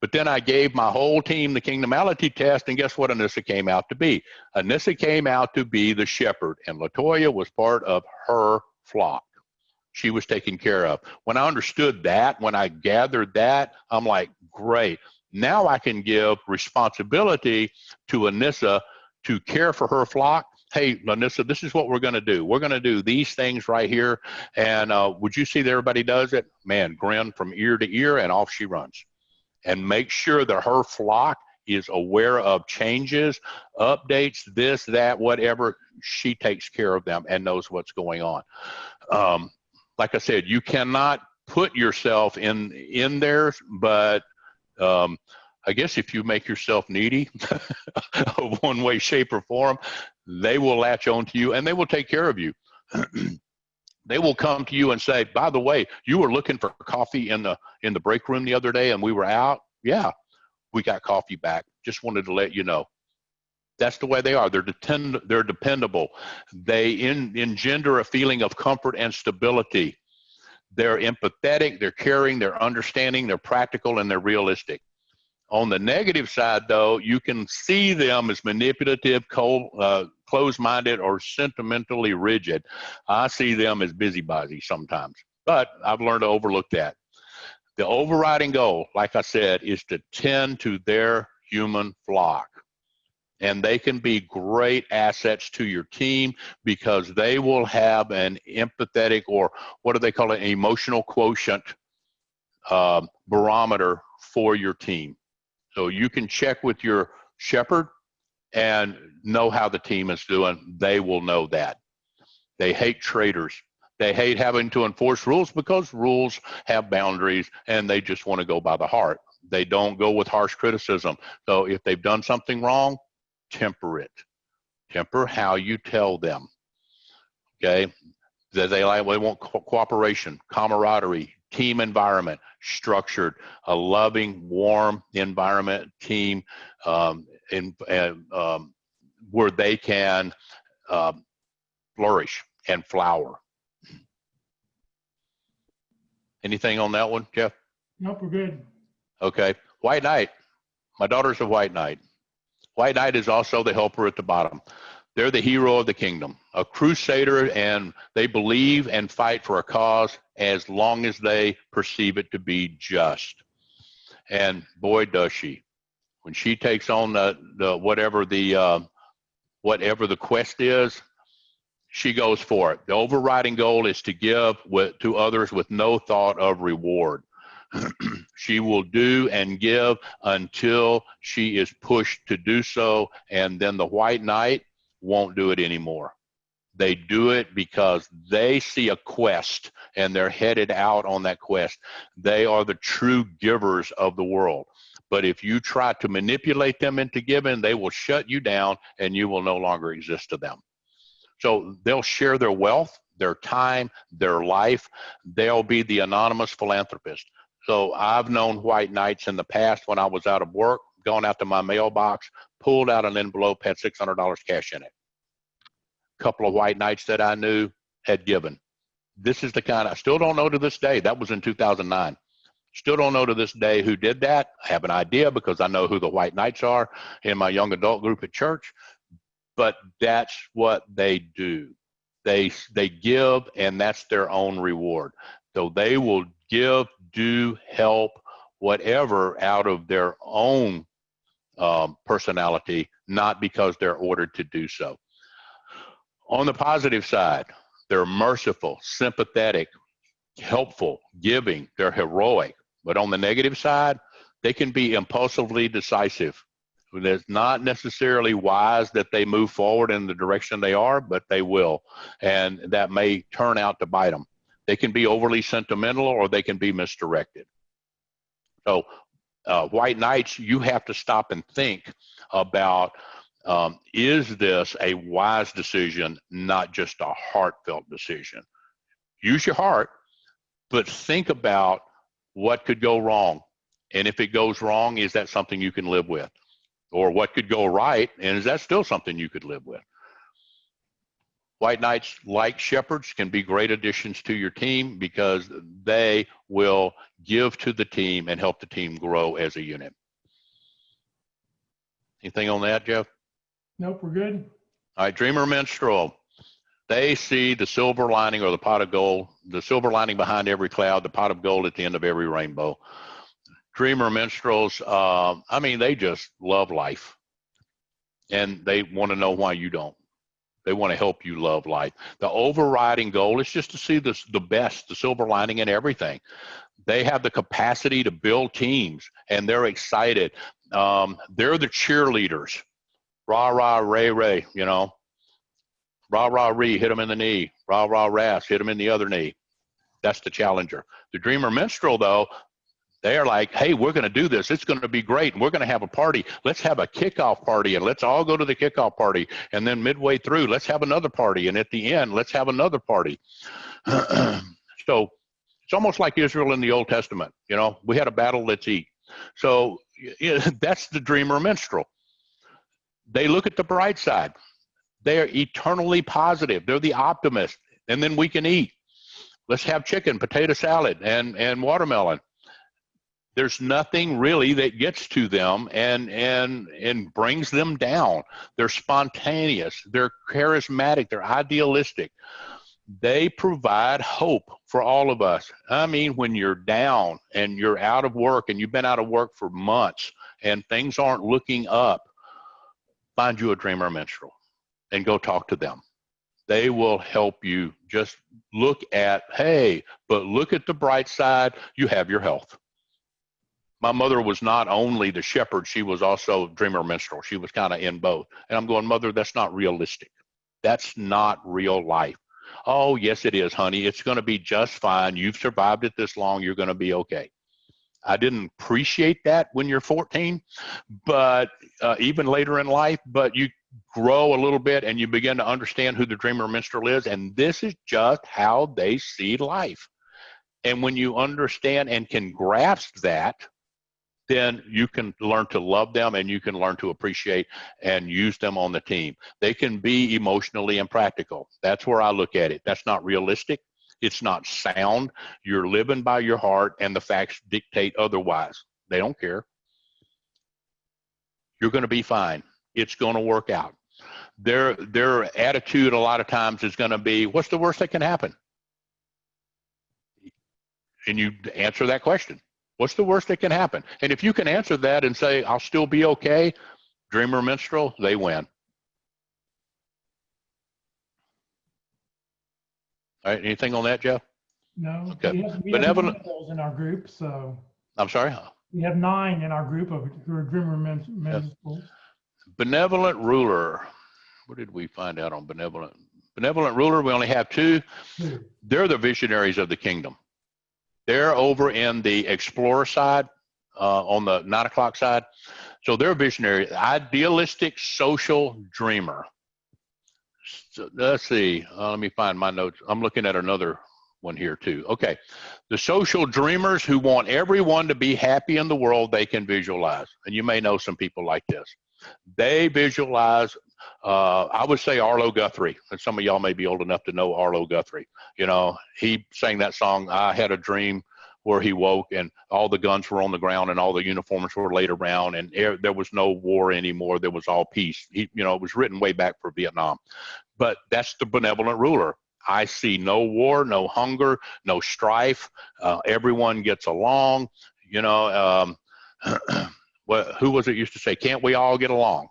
But then I gave my whole team the Kingdomality test, and guess what Anissa came out to be? Anissa came out to be the shepherd, and Latoya was part of her flock. She was taken care of. When I understood that, when I gathered that, I'm like, great. Now I can give responsibility to Anissa to care for her flock. Hey, Anissa, this is what we're going to do. We're going to do these things right here. And would you see that everybody does it? Man, grin from ear to ear, and off she runs. And make sure that her flock is aware of changes, updates, this, that, whatever. She takes care of them and knows what's going on. Like I said, you cannot put yourself in there, but I guess if you make yourself needy of one way, shape, or form, they will latch on to you and they will take care of you. They will come to you and say, by the way, you were looking for coffee in the break room the other day and we were out. Yeah, we got coffee back. Just wanted to let you know. That's the way they are. They're dependable. They engender a feeling of comfort and stability. They're empathetic, they're caring, they're understanding, they're practical, and they're realistic. On the negative side, though, you can see them as manipulative, closed-minded, or sentimentally rigid. I see them as busybodies sometimes, but I've learned to overlook that. The overriding goal, like I said, is to tend to their human flock. And they can be great assets to your team because they will have an empathetic, or what do they call it, an emotional quotient barometer for your team. So you can check with your shepherd and know how the team is doing. They will know that. They hate traitors. They hate having to enforce rules because rules have boundaries and they just want to go by the heart. They don't go with harsh criticism. So if they've done something wrong, temper it. Temper how you tell them. Okay? They want cooperation, camaraderie, team environment, structured, a loving, warm environment, team, where they can flourish and flower. Anything on that one, Jeff? Nope, we're good. Okay. White Knight. My daughter's a White Knight. White Knight is also the helper at the bottom. They're the hero of the kingdom, a crusader, and they believe and fight for a cause as long as they perceive it to be just. And boy, does she. When she takes on whatever the quest is, she goes for it. The overriding goal is to give to others with no thought of reward. She will do and give until she is pushed to do so, and then the white knight won't do it anymore. They do it because they see a quest and they're headed out on that quest. They are the true givers of the world. But if you try to manipulate them into giving, they will shut you down and you will no longer exist to them. So they'll share their wealth, their time, their life. They'll be the anonymous philanthropist. So I've known white knights in the past when I was out of work, gone out to my mailbox, pulled out an envelope, had $600 cash in it. A couple of white knights that I knew had given. This is the kind I still don't know to this day. That was in 2009. Still don't know to this day who did that. I have an idea because I know who the white knights are in my young adult group at church. But that's what they do. They give, and that's their own reward. So they will give, do, help, whatever out of their own personality, not because they're ordered to do so. On the positive side, they're merciful, sympathetic, helpful, giving, they're heroic. But on the negative side, they can be impulsively decisive. It's not necessarily wise that they move forward in the direction they are, but they will. And that may turn out to bite them. They can be overly sentimental or they can be misdirected. So white knights, you have to stop and think about, is this a wise decision, not just a heartfelt decision? Use your heart, but think about what could go wrong. And if it goes wrong, is that something you can live with? Or what could go right, and is that still something you could live with? White knights, like shepherds, can be great additions to your team because they will give to the team and help the team grow as a unit. Anything on that, Jeff? Nope, we're good. All right, dreamer minstrel. They see the silver lining or the pot of gold, the silver lining behind every cloud, the pot of gold at the end of every rainbow. Dreamer minstrels, I mean, they just love life. And they want to know why you don't. They want to help you love life. The overriding goal is just to see the best, the silver lining in everything. They have the capacity to build teams, and they're excited. They're the cheerleaders. Rah, rah, ray, ray, you know. Rah, rah, ree, hit them in the knee. Rah, rah, ras, hit them in the other knee. That's the challenger. The dreamer minstrel, though, they're like, hey, we're going to do this. It's going to be great. And we're going to have a party. Let's have a kickoff party, and let's all go to the kickoff party. And then midway through, let's have another party. And at the end, let's have another party. So it's almost like Israel in the Old Testament. You know, we had a battle, let's eat. So that's the dreamer minstrel. They look at the bright side. They're eternally positive. They're the optimist. And then we can eat. Let's have chicken, potato salad, and watermelon. There's nothing really that gets to them and brings them down. They're spontaneous. They're charismatic. They're idealistic. They provide hope for all of us. I mean, when you're down and you're out of work and you've been out of work for months and things aren't looking up, find you a dreamer minstrel and go talk to them. They will help you. Just look at, hey, but look at the bright side. You have your health. My mother was not only the shepherd, she was also dreamer minstrel. She was kind of in both. And I'm going, Mother, that's not realistic. That's not real life. Oh, yes, it is, honey. It's going to be just fine. You've survived it this long. You're going to be okay. I didn't appreciate that when you're 14, but even later in life, but you grow a little bit and you begin to understand who the dreamer minstrel is. And this is just how they see life. And when you understand and can grasp that, then you can learn to love them and you can learn to appreciate and use them on the team. They can be emotionally impractical. That's where I look at it. That's not realistic. It's not sound. You're living by your heart and the facts dictate otherwise. They don't care. You're going to be fine. It's going to work out. their attitude a lot of times is going to be, what's the worst that can happen? And you answer that question. What's the worst that can happen? And if you can answer that and say, I'll still be okay, dreamer minstrel, they win. All right, anything on that, Jeff? No. Okay. We Benevolent. have 9 of those in our group, so. I'm sorry? We have 9 in our group of who are dreamer minstrels. Benevolent ruler. What did we find out on benevolent? Benevolent ruler, we only have 2. They're the visionaries of the kingdom. They're over in the explorer side, on the 9 o'clock side. So they're visionary, idealistic social dreamer. So let's see. Let me find my notes. I'm looking at another one here too. Okay. The social dreamers who want everyone to be happy in the world they can visualize. And you may know some people like this. They visualize, I would say Arlo Guthrie, and some of y'all may be old enough to know Arlo Guthrie. You know, he sang that song, I Had a Dream, where he woke and all the guns were on the ground and all the uniforms were laid around and there was no war anymore. There was all peace. It was written way back for Vietnam. But that's the benevolent ruler. I see no war, no hunger, no strife. Everyone gets along. Who was it used to say, can't we all get along?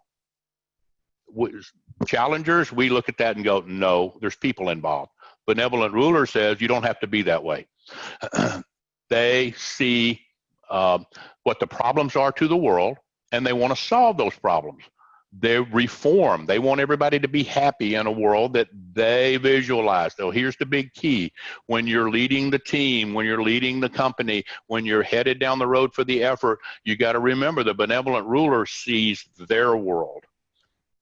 Challengers, we look at that and go, no, there's people involved. Benevolent ruler says you don't have to be that way. They see what the problems are to the world, and they want to solve those problems. They reform. They want everybody to be happy in a world that they visualize. So here's the big key. When you're leading the team, when you're leading the company, when you're headed down the road for the effort, you got to remember the benevolent ruler sees their world.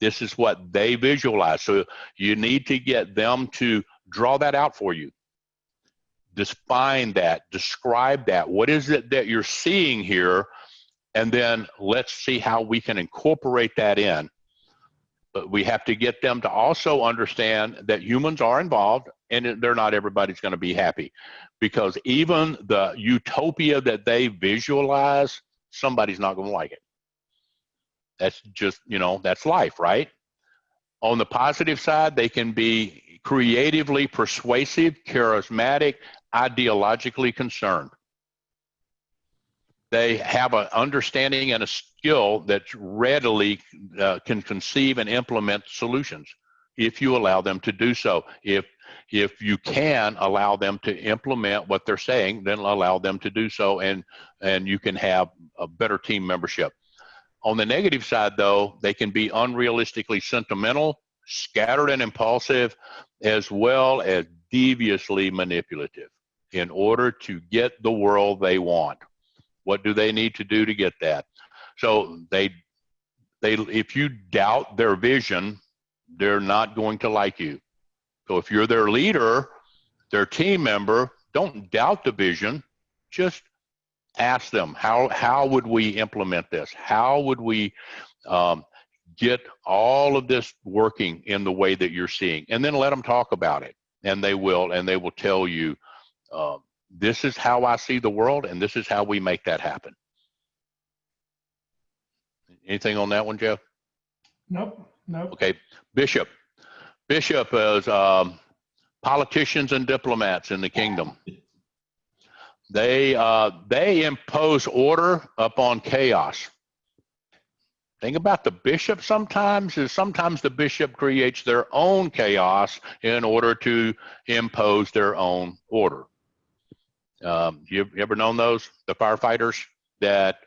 This is what they visualize. So you need to get them to draw that out for you. Define that, describe that. What is it that you're seeing here? And then let's see how we can incorporate that in. But we have to get them to also understand that humans are involved and they're not everybody's going to be happy. Because even the utopia that they visualize, somebody's not going to like it. That's just, that's life, right? On the positive side, they can be creatively persuasive, charismatic, ideologically concerned. They have an understanding and a skill that readily can conceive and implement solutions if you allow them to do so. If you can allow them to implement what they're saying, then allow them to do so, and you can have a better team membership. On the negative side, though, they can be unrealistically sentimental, scattered and impulsive, as well as deviously manipulative in order to get the world they want. What do they need to do to get that? So if you doubt their vision, they're not going to like you. So if you're their leader, their team member, don't doubt the vision. Just ask them, how would we implement this? How would we get all of this working in the way that you're seeing? And then let them talk about it. And they will tell you, this is how I see the world, and this is how we make that happen. Anything on that one, Jeff? Nope. Okay, Bishop. Bishop is politicians and diplomats in the kingdom. They impose order upon chaos. Thing about the bishop sometimes the bishop creates their own chaos in order to impose their own order. You ever known those? The firefighters that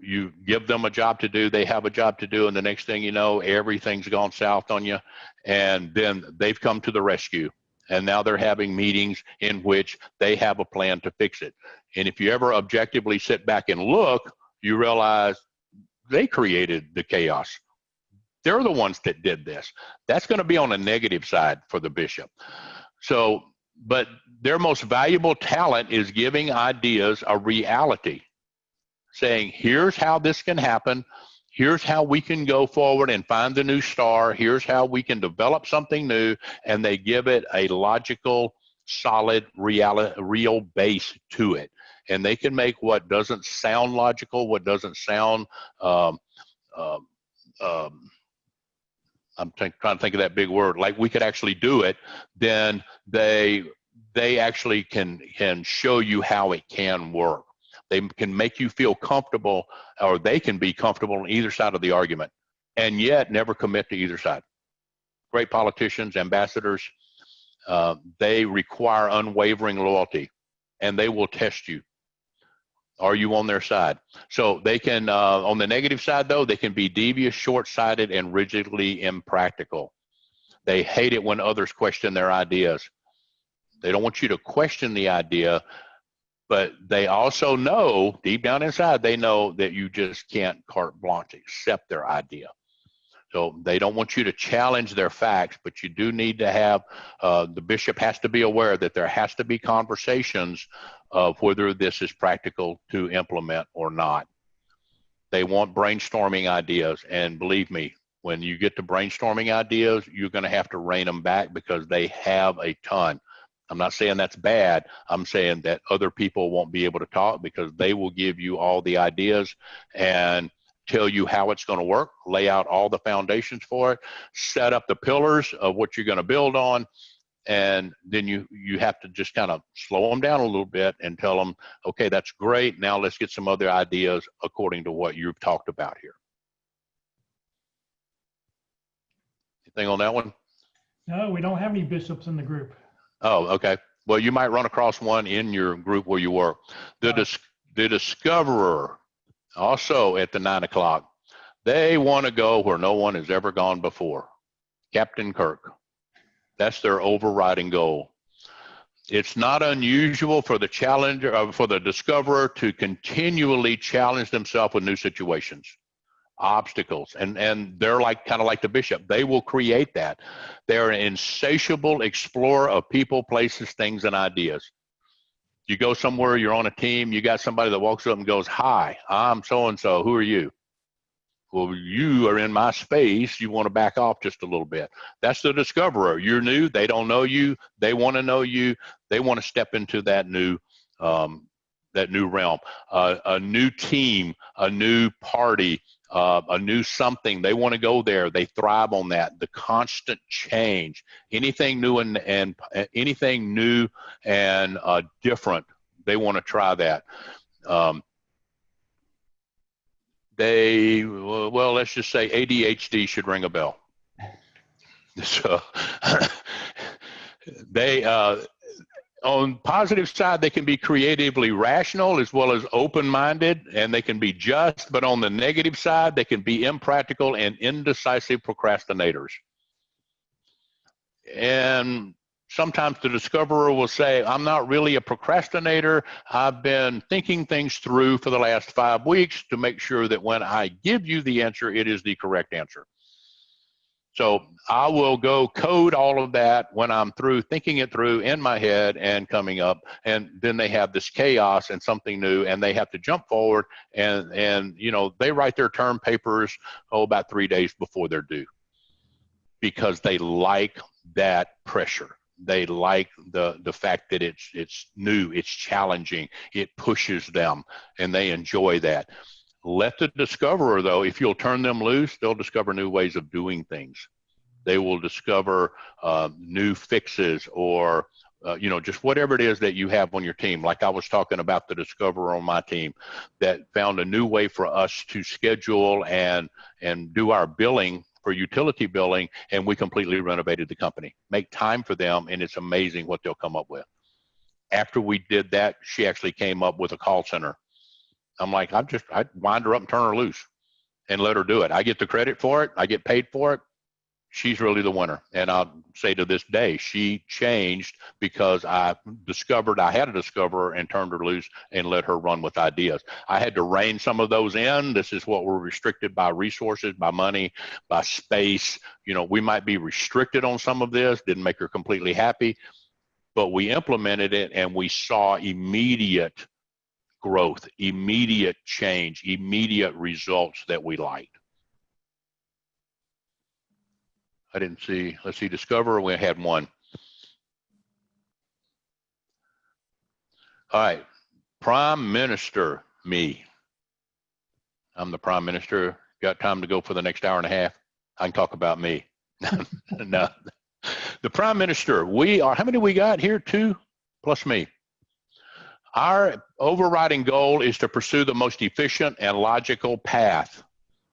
you give them a job to do, they have a job to do, and the next thing you know, everything's gone south on you, and then they've come to the rescue. And now they're having meetings in which they have a plan to fix it. And if you ever objectively sit back and look, you realize they created the chaos. They're the ones that did this. That's going to be on a negative side for the bishop. So, but their most valuable talent is giving ideas a reality, saying, here's how this can happen. Here's how we can go forward and find the new star. Here's how we can develop something new. And they give it a logical, solid, real base to it. And they can make what doesn't sound logical, what doesn't sound, I'm trying to think of that big word, like we could actually do it, then they actually can show you how it can work. They can make you feel comfortable, or they can be comfortable on either side of the argument, and yet never commit to either side. Great politicians, ambassadors, they require unwavering loyalty, and they will test you. Are you on their side? So they can, on the negative side though, they can be devious, short-sighted, and rigidly impractical. They hate it when others question their ideas. They don't want you to question the idea, but they also know, deep down inside, they know that you just can't carte blanche accept their idea. So they don't want you to challenge their facts, but you do need to have, the bishop has to be aware that there has to be conversations of whether this is practical to implement or not. They want brainstorming ideas, and believe me, when you get to brainstorming ideas, you're going to have to rein them back because they have a ton. I'm not saying that's bad. I'm saying that other people won't be able to talk because they will give you all the ideas and tell you how it's going to work, lay out all the foundations for it, set up the pillars of what you're going to build on, and then you have to just kind of slow them down a little bit and tell them, okay, that's great. Now let's get some other ideas according to what you've talked about here. Anything on that one? No, we don't have any bishops in the group. Oh, okay. Well, you might run across one in your group where you work. The discoverer, also at the 9 o'clock, they want to go where no one has ever gone before. Captain Kirk. That's their overriding goal. It's not unusual for the challenger, for the discoverer to continually challenge themselves with new situations, obstacles, and they're like kind of like the bishop. They will create that. They're an insatiable explorer of people, places, things, and ideas. You go somewhere, you're on a team, you got somebody that walks up and goes, "Hi, I'm so-and-so, who are you?" Well, you are in my space, you want to back off just a little bit. That's the discoverer. You're new, they don't know you, they want to know you, they want to step into that new realm. A new team, a new party, a new something, they want to go there, they thrive on that. The constant change, anything new and anything new and different, they want to try that. Well, let's just say ADHD should ring a bell. So they, on positive side, they can be creatively rational as well as open-minded, and they can be just, but on the negative side, they can be impractical and indecisive procrastinators. And sometimes the discoverer will say, "I'm not really a procrastinator. I've been thinking things through for the last 5 weeks to make sure that when I give you the answer, it is the correct answer. So I will go code all of that when I'm through thinking it through in my head and coming up." And then they have this chaos and something new, and they have to jump forward and you know, they write their term papers about 3 days before they're due because they like that pressure. They like the fact that it's new, it's challenging, it pushes them, and they enjoy that. Let the discoverer, though, if you'll turn them loose, they'll discover new ways of doing things. They will discover new fixes or, you know, just whatever it is that you have on your team. Like I was talking about the discoverer on my team that found a new way for us to schedule and do our billing for utility billing, and we completely renovated the company. Make time for them, and it's amazing what they'll come up with. After we did that, she actually came up with a call center. I'm like, I'd wind her up and turn her loose and let her do it. I get the credit for it. I get paid for it. She's really the winner. And I'll say to this day, she changed because I discovered I had a discoverer and turned her loose and let her run with ideas. I had to rein some of those in. This is what we're restricted by resources, by money, by space. You know, we might be restricted on some of this, didn't make her completely happy, but we implemented it and we saw immediate growth, immediate change, immediate results that we liked. I didn't see, let's see, discover, we had one. All right, Prime Minister, me. I'm the Prime Minister, got time to go for the next hour and a half. I can talk about me. No. The Prime Minister, how many we got here? 2 plus me. Our overriding goal is to pursue the most efficient and logical path.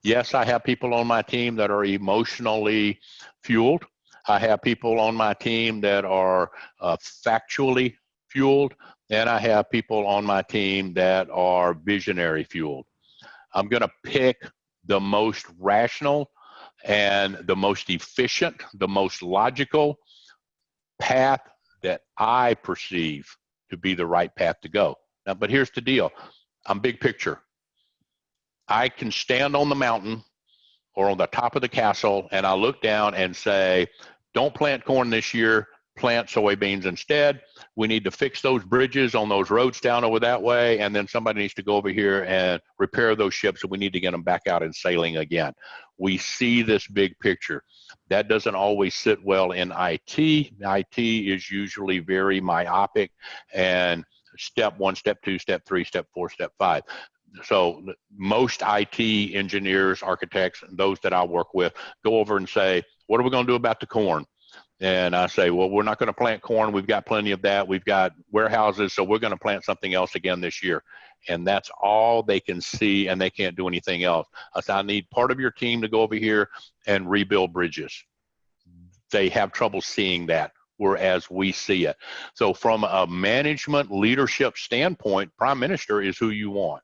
Yes, I have people on my team that are emotionally fueled. I have people on my team that are factually fueled, and I have people on my team that are visionary fueled. I'm going to pick the most rational and the most efficient, the most logical path that I perceive to be the right path to go. Now, but here's the deal. I'm big picture. I can stand on the mountain or on the top of the castle and I look down and say, don't plant corn this year, plant soybeans instead. We need to fix those bridges on those roads down over that way, and then somebody needs to go over here and repair those ships, and we need to get them back out and sailing again. We see this big picture. That doesn't always sit well in IT. IT is usually very myopic and step 1, step 2, step 3, step 4, step 5. So most IT engineers, architects, those that I work with, go over and say, what are we going to do about the corn? And I say, well, we're not going to plant corn. We've got plenty of that. We've got warehouses, so we're going to plant something else again this year. And that's all they can see, and they can't do anything else. I said, I need part of your team to go over here and rebuild bridges. They have trouble seeing that, whereas we see it. So from a management leadership standpoint, Prime Minister is who you want.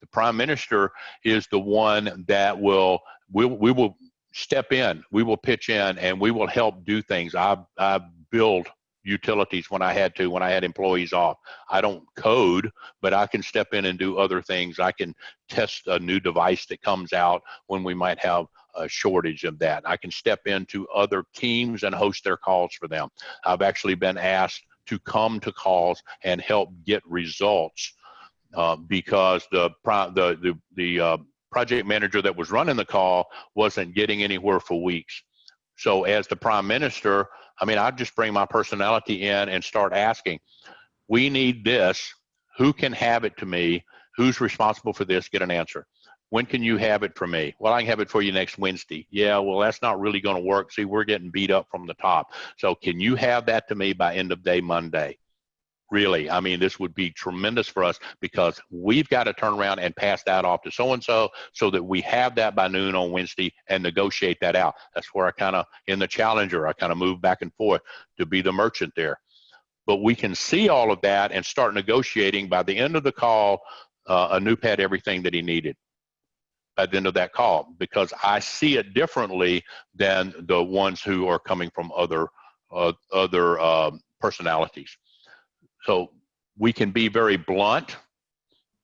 The Prime Minister is the one that we will step in, we will pitch in, and we will help do things. I build utilities when I had employees off. I don't code, but I can step in and do other things. I can test a new device that comes out when we might have a shortage of that. I can step into other teams and host their calls for them. I've actually been asked to come to calls and help get results because the project manager that was running the call wasn't getting anywhere for weeks. So as the Prime Minister, I just bring my personality in and start asking, we need this. Who can have it to me? Who's responsible for this? Get an answer. When can you have it for me? Well, I can have it for you next Wednesday. Yeah, well, that's not really going to work. See, we're getting beat up from the top. So can you have that to me by end of day Monday? Really, this would be tremendous for us because we've got to turn around and pass that off to so-and-so so that we have that by noon on Wednesday and negotiate that out. That's where in the Challenger, I kind of move back and forth to be the merchant there. But we can see all of that and start negotiating. By the end of the call, Anoop had everything that he needed by the end of that call, because I see it differently than the ones who are coming from other personalities. So we can be very blunt,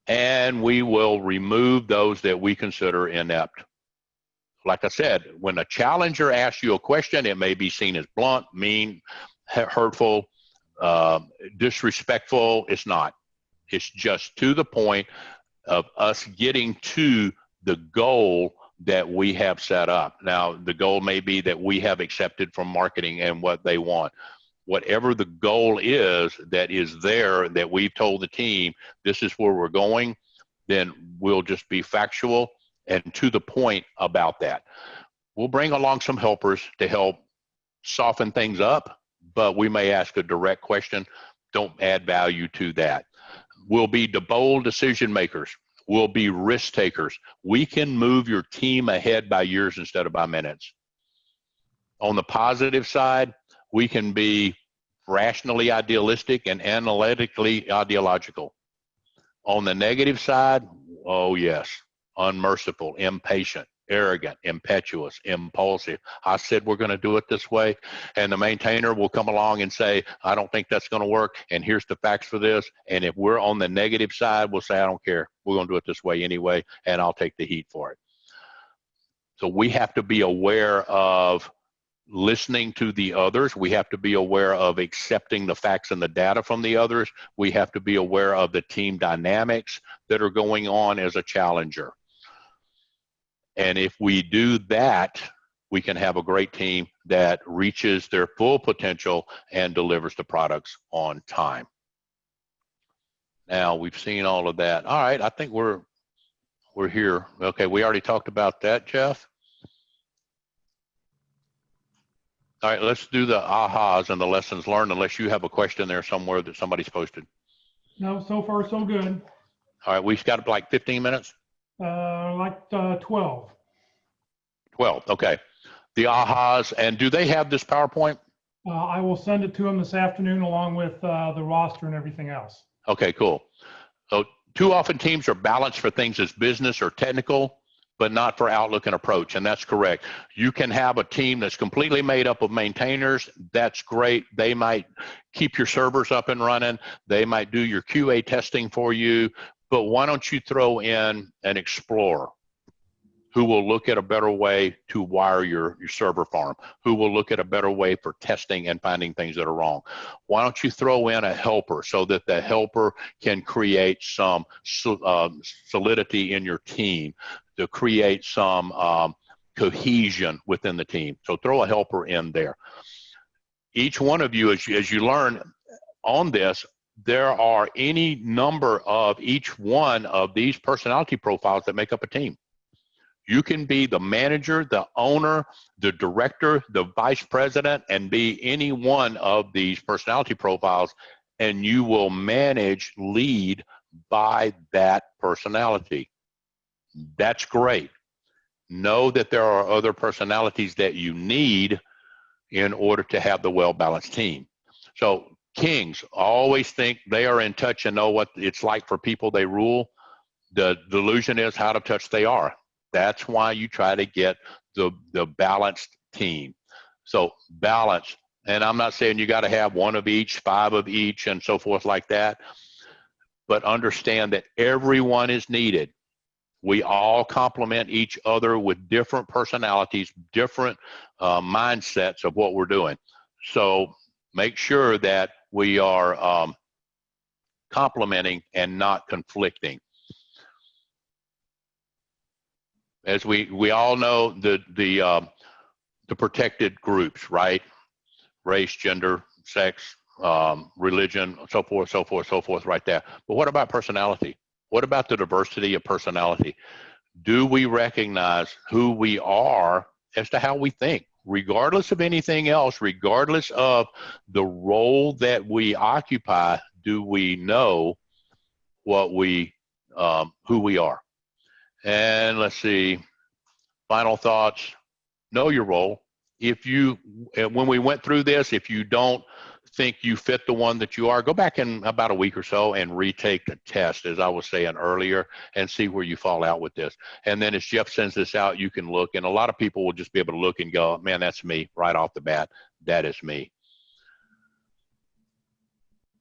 and we will remove those that we consider inept. Like I said, when a challenger asks you a question, it may be seen as blunt, mean, hurtful, disrespectful. It's not. It's just to the point of us getting to the goal that we have set up. Now, the goal may be that we have accepted from marketing and what they want. Whatever the goal is that is there, that we've told the team, this is where we're going, then we'll just be factual and to the point about that. We'll bring along some helpers to help soften things up, but we may ask a direct question. Don't add value to that. We'll be the bold decision makers. We'll be risk takers. We can move your team ahead by years instead of by minutes. On the positive side, we can be rationally idealistic and analytically ideological. On the negative side, oh yes, unmerciful, impatient, arrogant, impetuous, impulsive. I said we're going to do it this way, and the maintainer will come along and say, I don't think that's going to work, and here's the facts for this. And if we're on the negative side, we'll say, I don't care. We're going to do it this way anyway, and I'll take the heat for it. So we have to be aware of listening to the others. We have to be aware of accepting the facts and the data from the others. We have to be aware of the team dynamics that are going on as a challenger. And if we do that, we can have a great team that reaches their full potential and delivers the products on time. Now, we've seen all of that. All right, I think we're here. Okay, we already talked about that, Jeff. All right, let's do the ahas and the lessons learned, unless you have a question there somewhere that somebody's posted. No, so far so good. All right, we've got like 15 minutes? 12. 12, okay. The ahas, and do they have this PowerPoint? I will send it to them this afternoon along with the roster and everything else. Okay, cool. So too often teams are balanced for things as business or technical, but not for outlook and approach, and that's correct. You can have a team that's completely made up of maintainers. That's great. They might keep your servers up and running. They might do your QA testing for you, but why don't you throw in an explorer who will look at a better way to wire your server farm, who will look at a better way for testing and finding things that are wrong. Why don't you throw in a helper so that the helper can create some solidity in your team, to create some cohesion within the team. So throw a helper in there. Each one of you, as you learn on this, there are any number of each one of these personality profiles that make up a team. You can be the manager, the owner, the director, the vice president, and be any one of these personality profiles, and you will manage, lead by that personality. That's great. Know that there are other personalities that you need in order to have the well-balanced team. So kings always think they are in touch and know what it's like for people they rule. The delusion is how to touch they are. That's why you try to get the balanced team. So balance, and I'm not saying you got to have one of each, 5 of each, and so forth like that, but understand that everyone is needed. We all complement each other with different personalities, different mindsets of what we're doing. So make sure that we are complementing and not conflicting. As we all know, the protected groups, right? Race, gender, sex, religion, so forth, right there. But what about personality? What about the diversity of personality? Do we recognize who we are as to how we think, regardless of anything else, regardless of the role that we occupy? Do we know what who we are? And let's see, final thoughts, know your role. When we went through this, if you don't think you fit the one that you are, go back in about a week or so and retake the test, as I was saying earlier, and see where you fall out with this. And then as Jeff sends this out, you can look, and a lot of people will just be able to look and go, man, that's me right off the bat. That is me.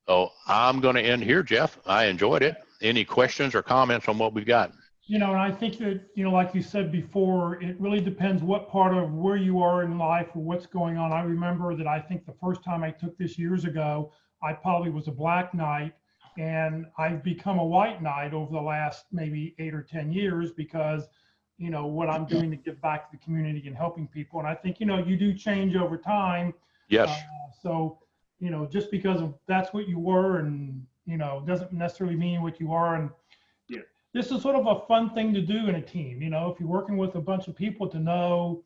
So I'm going to end here, Jeff. I enjoyed it. Any questions or comments on what we've got? And I think that, like you said before, it really depends what part of where you are in life or what's going on. I remember that I think the first time I took this years ago, I probably was a black knight, and I've become a white knight over the last maybe 8 or 10 years because, what I'm doing to give back to the community and helping people. And I think, you do change over time. Yes. So, just because that's what you were and, doesn't necessarily mean what you are. And this is sort of a fun thing to do in a team, if you're working with a bunch of people, to know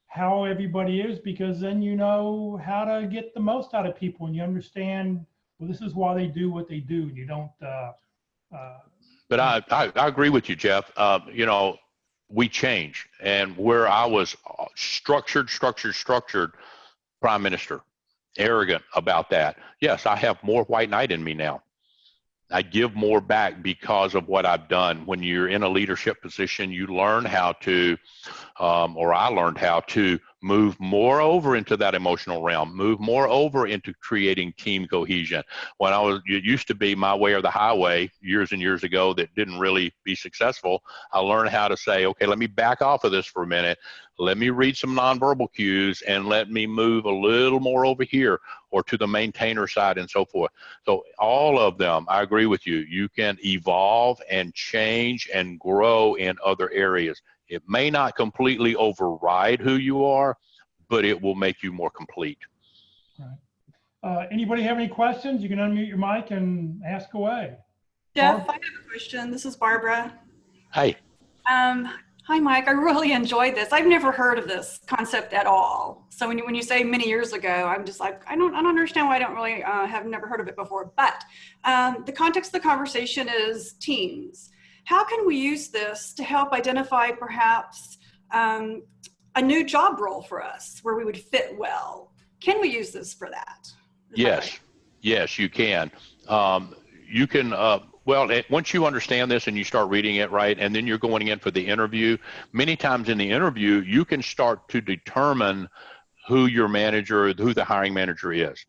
how everybody is, because then you know how to get the most out of people, and you understand, well, this is why they do what they do, and you don't. But I agree with you, Jeff. We change, and where I was structured prime minister, arrogant about that. Yes, I have more white knight in me now. I give more back because of what I've done. When you're in a leadership position, you learn how to, or I learned how to move more over into that emotional realm, move more over into creating team cohesion. It used to be my way or the highway years and years ago that didn't really be successful. I learned how to say, okay, let me back off of this for a minute. Let me read some nonverbal cues and let me move a little more over here or to the maintainer side and so forth. So all of them, I agree with you. You can evolve and change and grow in other areas. It may not completely override who you are, but it will make you more complete. Right. Anybody have any questions? You can unmute your mic and ask away. Jeff, I have a question. This is Barbara. Hey. Hi, Mike. I really enjoyed this. I've never heard of this concept at all. So when you say many years ago, I'm just like, I don't understand why I don't really have never heard of it before. But the context of the conversation is teams. How can we use this to help identify perhaps a new job role for us where we would fit well? Can we use this for that? Yes, yes, you can. You can, once you understand this and you start reading it, right, and then you're going in for the interview, many times in the interview, you can start to determine who your manager, who the hiring manager is.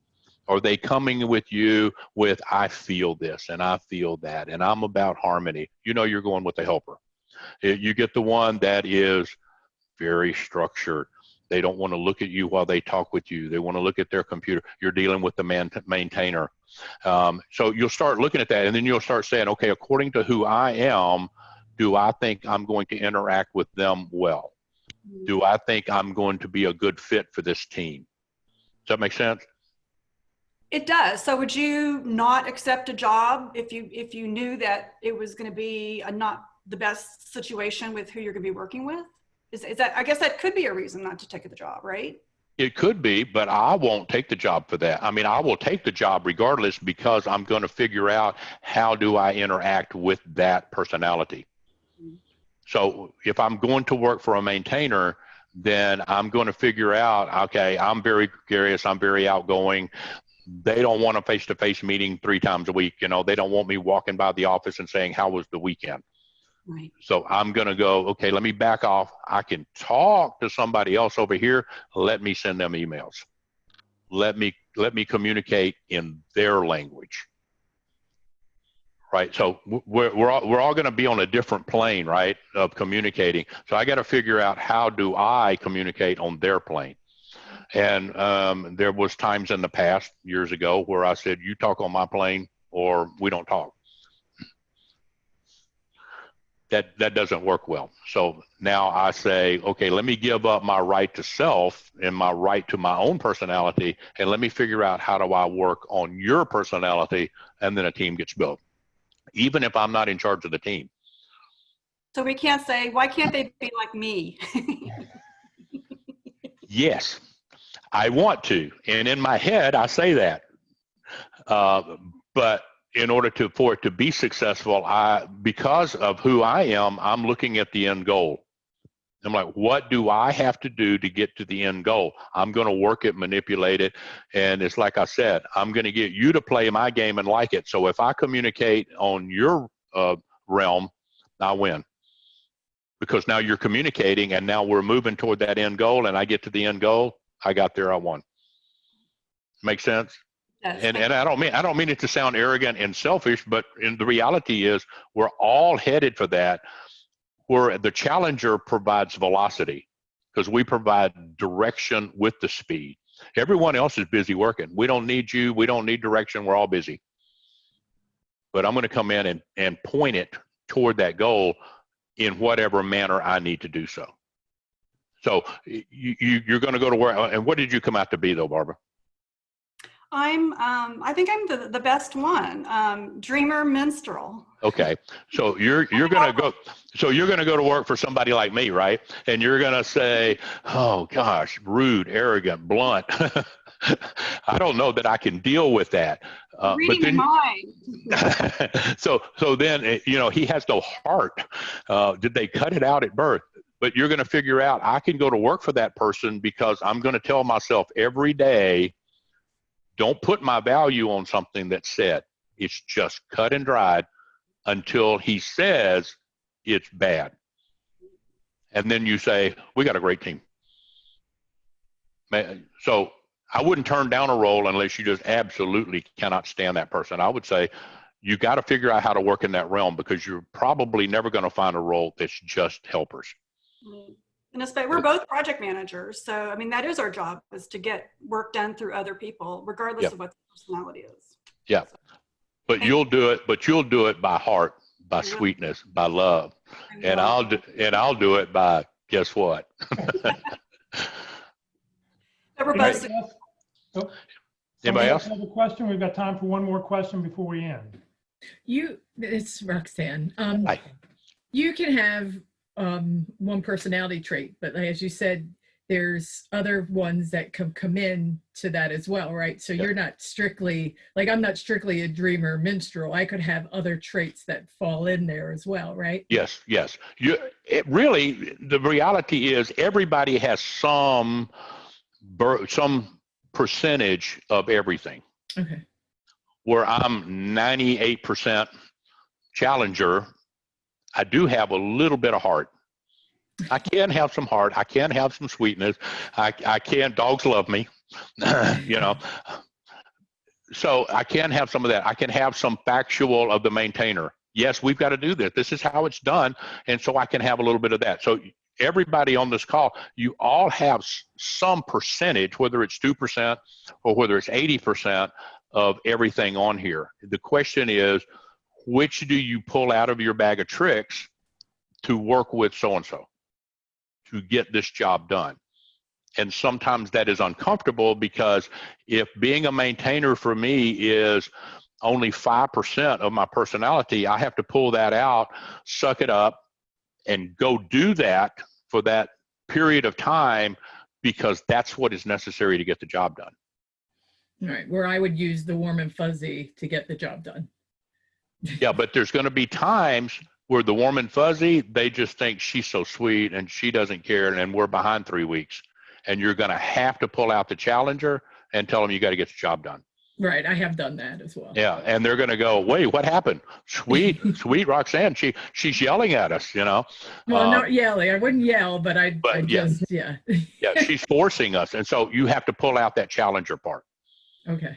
Are they coming with you with, I feel this and I feel that and I'm about harmony? You know, you're going with the helper. You get the one that is very structured. They don't want to look at you while they talk with you. They want to look at their computer. You're dealing with the maintainer. So you'll start looking at that, and then you'll start saying, okay, according to who I am, do I think I'm going to interact with them well? Do I think I'm going to be a good fit for this team? Does that make sense? It does. So would you not accept a job if you knew that it was going to be not the best situation with who you're going to be working with? Is that, I guess that could be a reason not to take the job, right? It could be, but I won't take the job for that. I mean, I will take the job regardless because I'm going to figure out how do I interact with that personality. So if I'm going to work for a maintainer, then I'm going to figure out, okay, I'm very gregarious, I'm very outgoing. They don't want a face-to-face meeting 3 times a week. You know, they don't want me walking by the office and saying, how was the weekend? Right. So I'm going to go, okay, let me back off. I can talk to somebody else over here. Let me send them emails. Let me communicate in their language. Right. So we're all going to be on a different plane, right, of communicating. So I got to figure out how do I communicate on their plane. And there was times in the past, years ago, where I said, you talk on my plane or we don't talk. That doesn't work well. So now I say, okay, let me give up my right to self and my right to my own personality, and let me figure out how do I work on your personality, and then a team gets built, even if I'm not in charge of the team. So we can't say, why can't they be like me? Yes, I want to. And in my head, I say that. But in order for it to be successful, because of who I am, I'm looking at the end goal. I'm like, what do I have to do to get to the end goal? I'm going to work it, manipulate it. And it's like I said, I'm going to get you to play my game and like it. So if I communicate on your realm, I win. Because now you're communicating and now we're moving toward that end goal, and I get to the end goal, I got there, I won. Make sense? And I don't mean it to sound arrogant and selfish, but in the reality is we're all headed for that, where the challenger provides velocity because we provide direction with the speed. Everyone else is busy working. We don't need you. We don't need direction. We're all busy. But I'm going to come in and point it toward that goal in whatever manner I need to do so. So you're going to go to work. And what did you come out to be though, Barbara? I think I'm the best one. Dreamer, minstrel. Okay, so you're gonna go. So you're gonna go to work for somebody like me, right? And you're gonna say, "Oh gosh, rude, arrogant, blunt." I don't know that I can deal with that. Reading but then, mind. so then he has no heart. Did they cut it out at birth? But you're gonna figure out I can go to work for that person because I'm gonna tell myself every day, don't put my value on something that's said. It's just cut and dried until he says it's bad. And then you say, we got a great team. So I wouldn't turn down a role unless you just absolutely cannot stand that person. I would say you got to figure out how to work in that realm because you're probably never going to find a role that's just helpers. And we're both project managers. So, I mean, that is our job, is to get work done through other people, regardless of what the personality is. Yeah. But you'll do it by heart, by sweetness, by love. And I'll do it by, guess what? Anybody else have a question? We've got time for one more question before we end. It's Roxanne. Hi. You can have one personality trait, but as you said, there's other ones that come in to that as well, right? So you're not strictly, like I'm not strictly a dreamer minstrel. I could have other traits that fall in there as well, right? Yes, yes. Really, the reality is everybody has some percentage of everything. Okay. Where I'm 98% challenger, I do have a little bit of heart. I can have some heart. I can have some sweetness. I can. Dogs love me, you know. So I can have some of that. I can have some factual of the maintainer. Yes, we've got to do this. This is how it's done. And so I can have a little bit of that. So everybody on this call, you all have some percentage, whether it's 2% or whether it's 80% of everything on here. The question is, which do you pull out of your bag of tricks to work with so-and-so to get this job done? And sometimes that is uncomfortable, because if being a maintainer for me is only 5% of my personality, I have to pull that out, suck it up, and go do that for that period of time, because that's what is necessary to get the job done. All right, where I would use the warm and fuzzy to get the job done. Yeah, but there's going to be times where the warm and fuzzy, they just think she's so sweet and she doesn't care, and we're behind 3 weeks. And you're going to have to pull out the challenger and tell them you got to get the job done. Right, I have done that as well. Yeah, and they're going to go, wait, what happened? Sweet Roxanne, she's yelling at us, you know. Well, not yelling. I wouldn't yell, but I just, yeah, she's forcing us. And so you have to pull out that challenger part. Okay.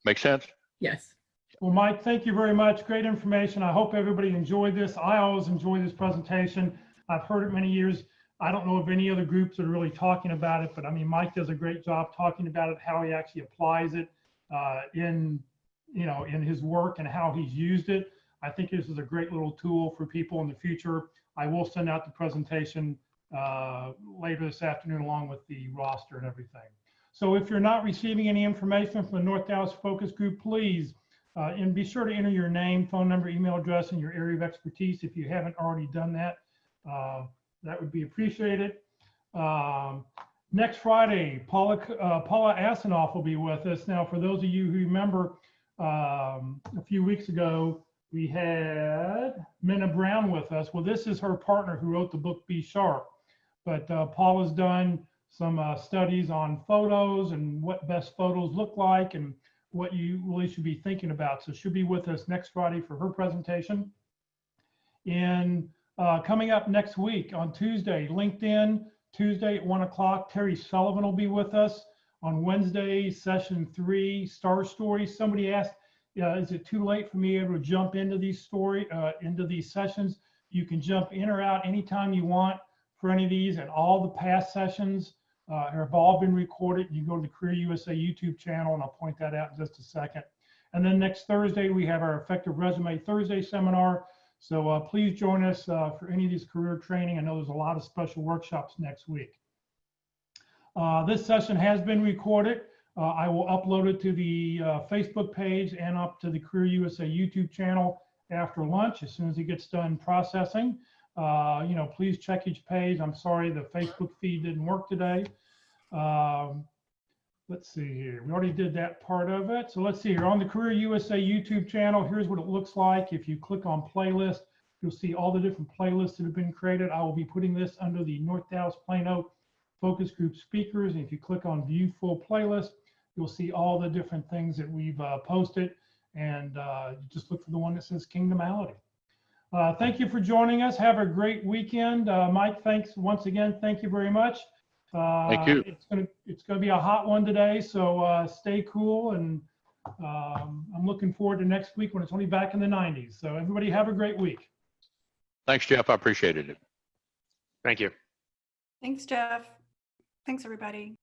Make sense? Yes. Well, Mike, thank you very much. Great information. I hope everybody enjoyed this. I always enjoy this presentation. I've heard it many years. I don't know of any other groups that are really talking about it, but I mean, Mike does a great job talking about it, how he actually applies it in his work and how he's used it. I think this is a great little tool for people in the future. I will send out the presentation later this afternoon along with the roster and everything. So if you're not receiving any information from the North Dallas Focus Group, please, and be sure to enter your name, phone number, email address, and your area of expertise if you haven't already done that. That would be appreciated. Next Friday, Paula Asanoff will be with us. Now, for those of you who remember, a few weeks ago, we had Minna Brown with us. Well, this is her partner who wrote the book Be Sharp. But Paula's done some studies on photos and what best photos look like and what you really should be thinking about. So she'll be with us next Friday for her presentation. And coming up next week on Tuesday, LinkedIn, Tuesday at 1 o'clock, Terry Sullivan will be with us. On Wednesday, session 3, Star Stories. Somebody asked, is it too late for me to jump into these sessions? You can jump in or out anytime you want for any of these, and all the past sessions have all been recorded. You go to the Career USA YouTube channel, and I'll point that out in just a second. And then next Thursday, we have our Effective Resume Thursday seminar. So please join us for any of these career training. I know there's a lot of special workshops next week. This session has been recorded. I will upload it to the Facebook page and up to the Career USA YouTube channel after lunch as soon as it gets done processing. Please check each page. I'm sorry the Facebook feed didn't work today. Let's see here. We already did that part of it. So let's see here on the Career USA YouTube channel. Here's what it looks like. If you click on playlist, you'll see all the different playlists that have been created. I will be putting this under the North Dallas Plano Focus Group speakers. And if you click on View Full Playlist, you'll see all the different things that we've posted. And just look for the one that says Kingdomality. Thank you for joining us. Have a great weekend. Mike, thanks once again. Thank you very much. Thank you. It's gonna be a hot one today, so stay cool, and I'm looking forward to next week when it's only back in the 90s. So everybody have a great week. Thanks, Jeff. I appreciated it. Thank you. Thanks, Jeff. Thanks, everybody.